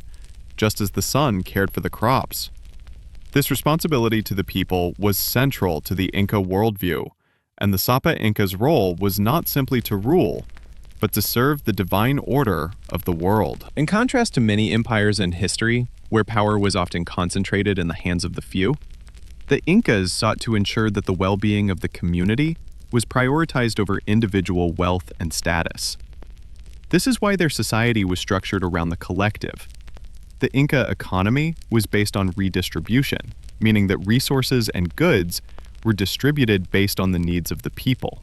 just as the sun cared for the crops. This responsibility to the people was central to the Inca worldview, and the Sapa Inca's role was not simply to rule, but to serve the divine order of the world. In contrast to many empires in history, where power was often concentrated in the hands of the few, the Incas sought to ensure that the well-being of the community was prioritized over individual wealth and status. This is why their society was structured around the collective. The Inca economy was based on redistribution, meaning that resources and goods were distributed based on the needs of the people.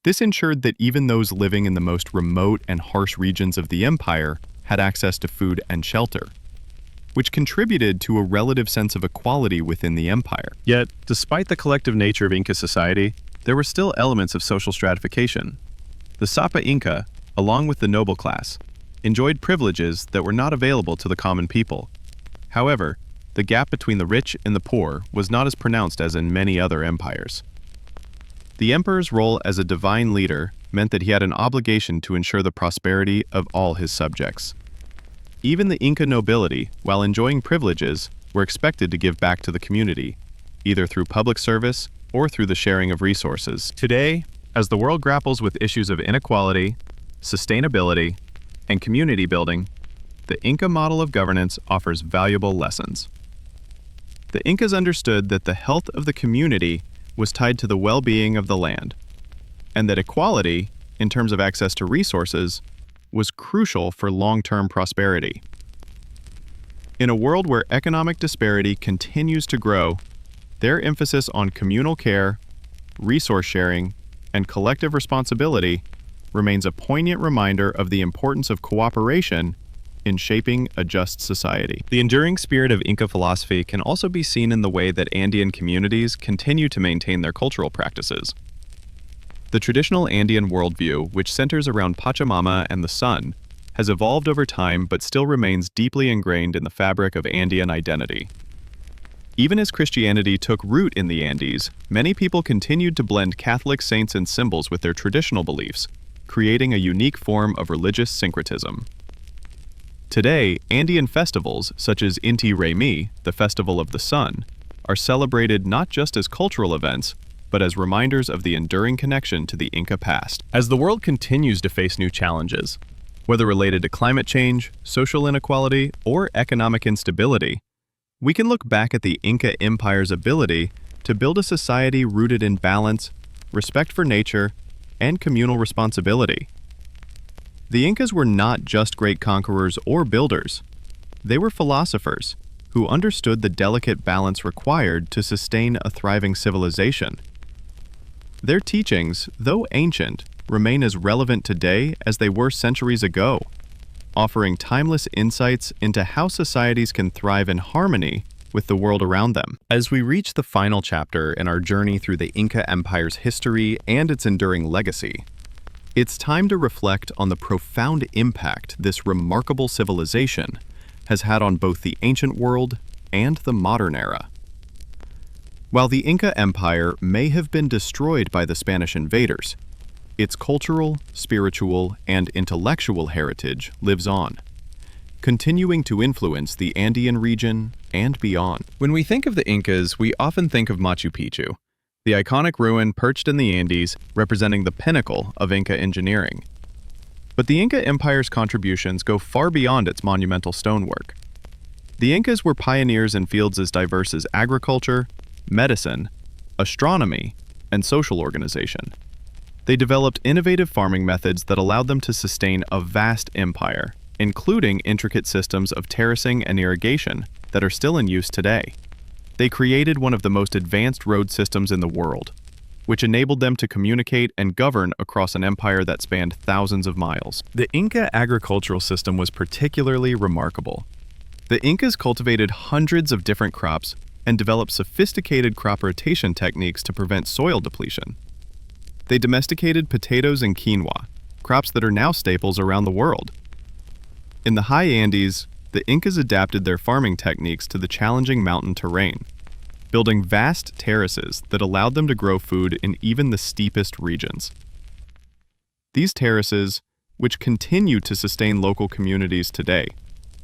This ensured that even those living in the most remote and harsh regions of the empire had access to food and shelter, which contributed to a relative sense of equality within the empire.
Yet, despite the collective nature of Inca society, there were still elements of social stratification. The Sapa Inca, along with the noble class, enjoyed privileges that were not available to the common people. However, the gap between the rich and the poor was not as pronounced as in many other empires. The emperor's role as a divine leader meant that he had an obligation to ensure the prosperity of all his subjects. Even the Inca nobility, while enjoying privileges, were expected to give back to the community, either through public service or through the sharing of resources. Today, as the world grapples with issues of inequality, sustainability, and community building, the Inca model of governance offers valuable lessons. The Incas understood that the health of the community was tied to the well-being of the land, and that equality, in terms of access to resources, was crucial for long-term prosperity. In a world where economic disparity continues to grow, their emphasis on communal care, resource sharing, and collective responsibility remains a poignant reminder of the importance of cooperation in shaping a just society. The enduring spirit of Inca philosophy can also be seen in the way that Andean communities continue to maintain their cultural practices. The traditional Andean worldview, which centers around Pachamama and the sun, has evolved over time but still remains deeply ingrained in the fabric of Andean identity. Even as Christianity took root in the Andes, many people continued to blend Catholic saints and symbols with their traditional beliefs, creating a unique form of religious syncretism. Today, Andean festivals, such as Inti Raymi, the Festival of the Sun, are celebrated not just as cultural events, but as reminders of the enduring connection to the Inca past. As the world continues to face new challenges, whether related to climate change, social inequality, or economic instability, we can look back at the Inca Empire's ability to build a society rooted in balance, respect for nature, and communal responsibility. The Incas were not just great conquerors or builders. They were philosophers who understood the delicate balance required to sustain a thriving civilization. Their teachings, though ancient, remain as relevant today as they were centuries ago, offering timeless insights into how societies can thrive in harmony with the world around them. As we reach the final chapter in our journey through the Inca Empire's history and its enduring legacy, it's time to reflect on the profound impact this remarkable civilization has had on both the ancient world and the modern era. While the Inca Empire may have been destroyed by the Spanish invaders, its cultural, spiritual, and intellectual heritage lives on, continuing to influence the Andean region and beyond. When we think of the Incas, we often think of Machu Picchu, the iconic ruin perched in the Andes representing the pinnacle of Inca engineering. But the Inca Empire's contributions go far beyond its monumental stonework. The Incas were pioneers in fields as diverse as agriculture, medicine, astronomy, and social organization. They developed innovative farming methods that allowed them to sustain a vast empire, including intricate systems of terracing and irrigation that are still in use today. They created one of the most advanced road systems in the world, which enabled them to communicate and govern across an empire that spanned thousands of miles. The Inca agricultural system was particularly remarkable. The Incas cultivated hundreds of different crops and developed sophisticated crop rotation techniques to prevent soil depletion. They domesticated potatoes and quinoa, crops that are now staples around the world. In the high Andes, the Incas adapted their farming techniques to the challenging mountain terrain, building vast terraces that allowed them to grow food in even the steepest regions.
These terraces, which continue to sustain local communities today,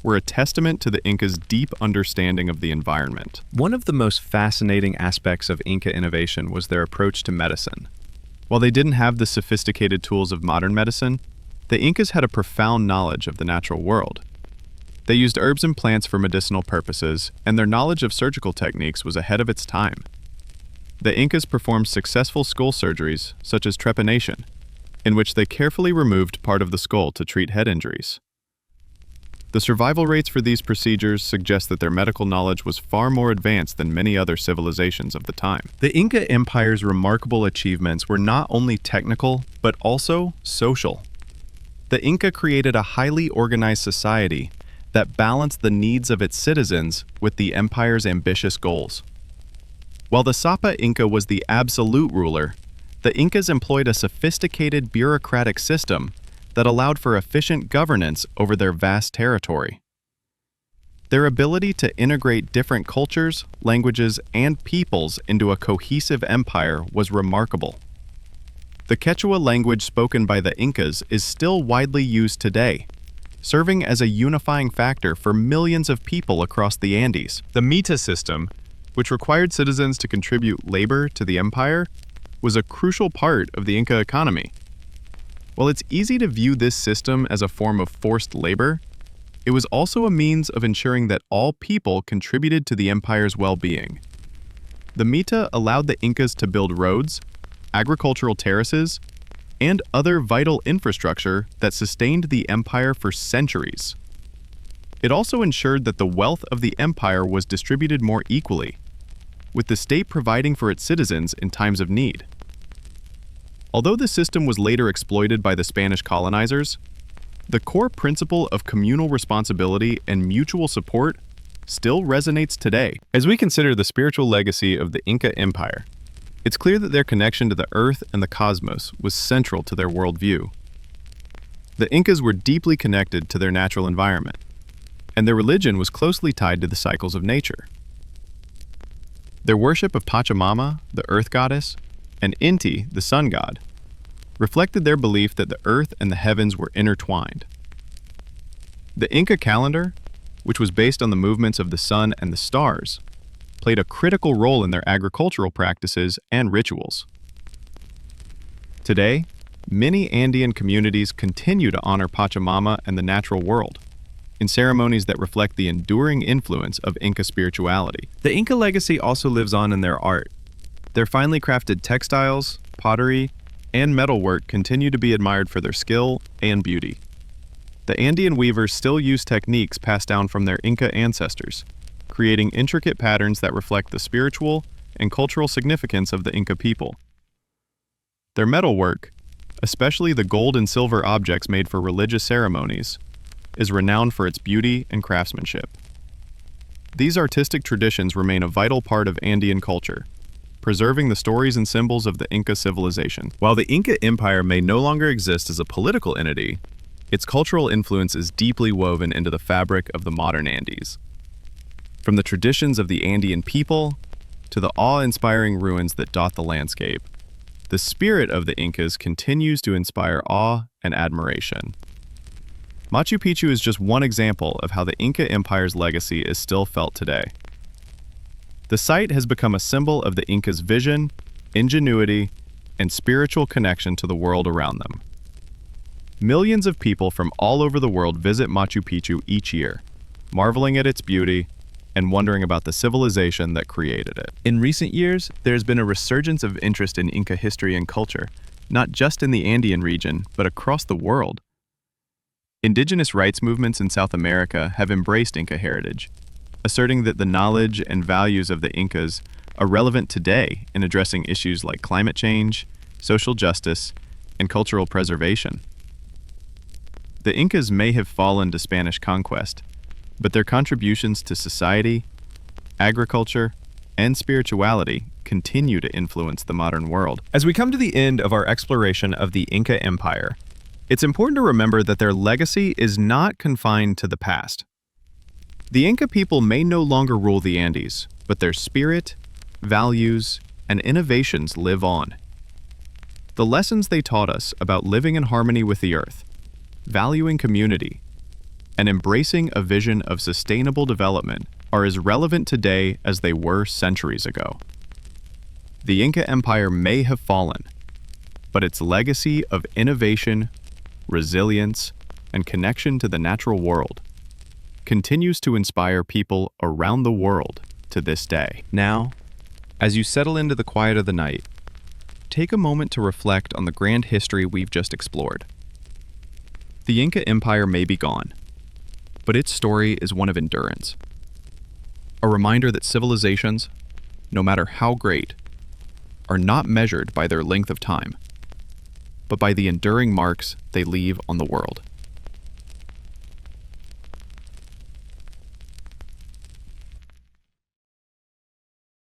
were a testament to the Incas' deep understanding of the environment. One of the most fascinating aspects of Inca innovation was their approach to medicine. While they didn't have the sophisticated tools of modern medicine, the Incas had a profound knowledge of the natural world. They used herbs and plants for medicinal purposes, and their knowledge of surgical techniques was ahead of its time. The Incas performed successful skull surgeries, such as trepanation, in which they carefully removed part of the skull to treat head injuries. The survival rates for these procedures suggest that their medical knowledge was far more advanced than many other civilizations of the time. The Inca Empire's remarkable achievements were not only technical, but also social. The Inca created a highly organized society that balanced the needs of its citizens with the empire's ambitious goals. While the Sapa Inca was the absolute ruler, the Incas employed a sophisticated bureaucratic system that allowed for efficient governance over their vast territory. Their ability to integrate different cultures, languages, and peoples into a cohesive empire was remarkable. The Quechua language spoken by the Incas is still widely used today, serving as a unifying factor for millions of people across the Andes. The Mita system, which required citizens to contribute labor to the empire, was a crucial part of the Inca economy. While it's easy to view this system as a form of forced labor, it was also a means of ensuring that all people contributed to the empire's well-being. The Mita allowed the Incas to build roads, agricultural terraces, and other vital infrastructure that sustained the empire for centuries. It also ensured that the wealth of the empire was distributed more equally, with the state providing for its citizens in times of need. Although the system was later exploited by the Spanish colonizers, the core principle of communal responsibility and mutual support still resonates today. As we consider the spiritual legacy of the Inca Empire, it's clear that their connection to the earth and the cosmos was central to their worldview. The Incas were deeply connected to their natural environment, and their religion was closely tied to the cycles of nature. Their worship of Pachamama, the earth goddess, and Inti, the sun god, reflected their belief that the earth and the heavens were intertwined. The Inca calendar, which was based on the movements of the sun and the stars, played a critical role in their agricultural practices and rituals. Today, many Andean communities continue to honor Pachamama and the natural world in ceremonies that reflect the enduring influence of Inca spirituality. The Inca legacy also lives on in their art. Their finely crafted textiles, pottery, and metalwork continue to be admired for their skill and beauty. The Andean weavers still use techniques passed down from their Inca ancestors, creating intricate patterns that reflect the spiritual and cultural significance of the Inca people. Their metalwork, especially the gold and silver objects made for religious ceremonies, is renowned for its beauty and craftsmanship. These artistic traditions remain a vital part of Andean culture, preserving the stories and symbols of the Inca civilization. While the Inca Empire may no longer exist as a political entity, its cultural influence is deeply woven into the fabric of the modern Andes. From the traditions of the Andean people to the awe-inspiring ruins that dot the landscape, the spirit of the Incas continues to inspire awe and admiration. Machu Picchu is just one example of how the Inca Empire's legacy is still felt today. The site has become a symbol of the Incas' vision, ingenuity, and spiritual connection to the world around them. Millions of people from all over the world visit Machu Picchu each year, marveling at its beauty and wondering about the civilization that created it. In recent years, there's been a resurgence of interest in Inca history and culture, not just in the Andean region, but across the world. Indigenous rights movements in South America have embraced Inca heritage, asserting that the knowledge and values of the Incas are relevant today in addressing issues like climate change, social justice, and cultural preservation. The Incas may have fallen to Spanish conquest, but their contributions to society, agriculture, and spirituality continue to influence the modern world. As we come to the end of our exploration of the Inca Empire, it's important to remember that their legacy is not confined to the past. The Inca people may no longer rule the Andes, but their spirit, values, and innovations live on. The lessons they taught us about living in harmony with the earth, valuing community, and embracing a vision of sustainable development are as relevant today as they were centuries ago. The Inca Empire may have fallen, but its legacy of innovation, resilience, and connection to the natural world continues to inspire people around the world to this day. Now, as you settle into the quiet of the night, take a moment to reflect on the grand history we've just explored. The Inca Empire may be gone, but its story is one of endurance. A reminder that civilizations, no matter how great, are not measured by their length of time, but by the enduring marks they leave on the world.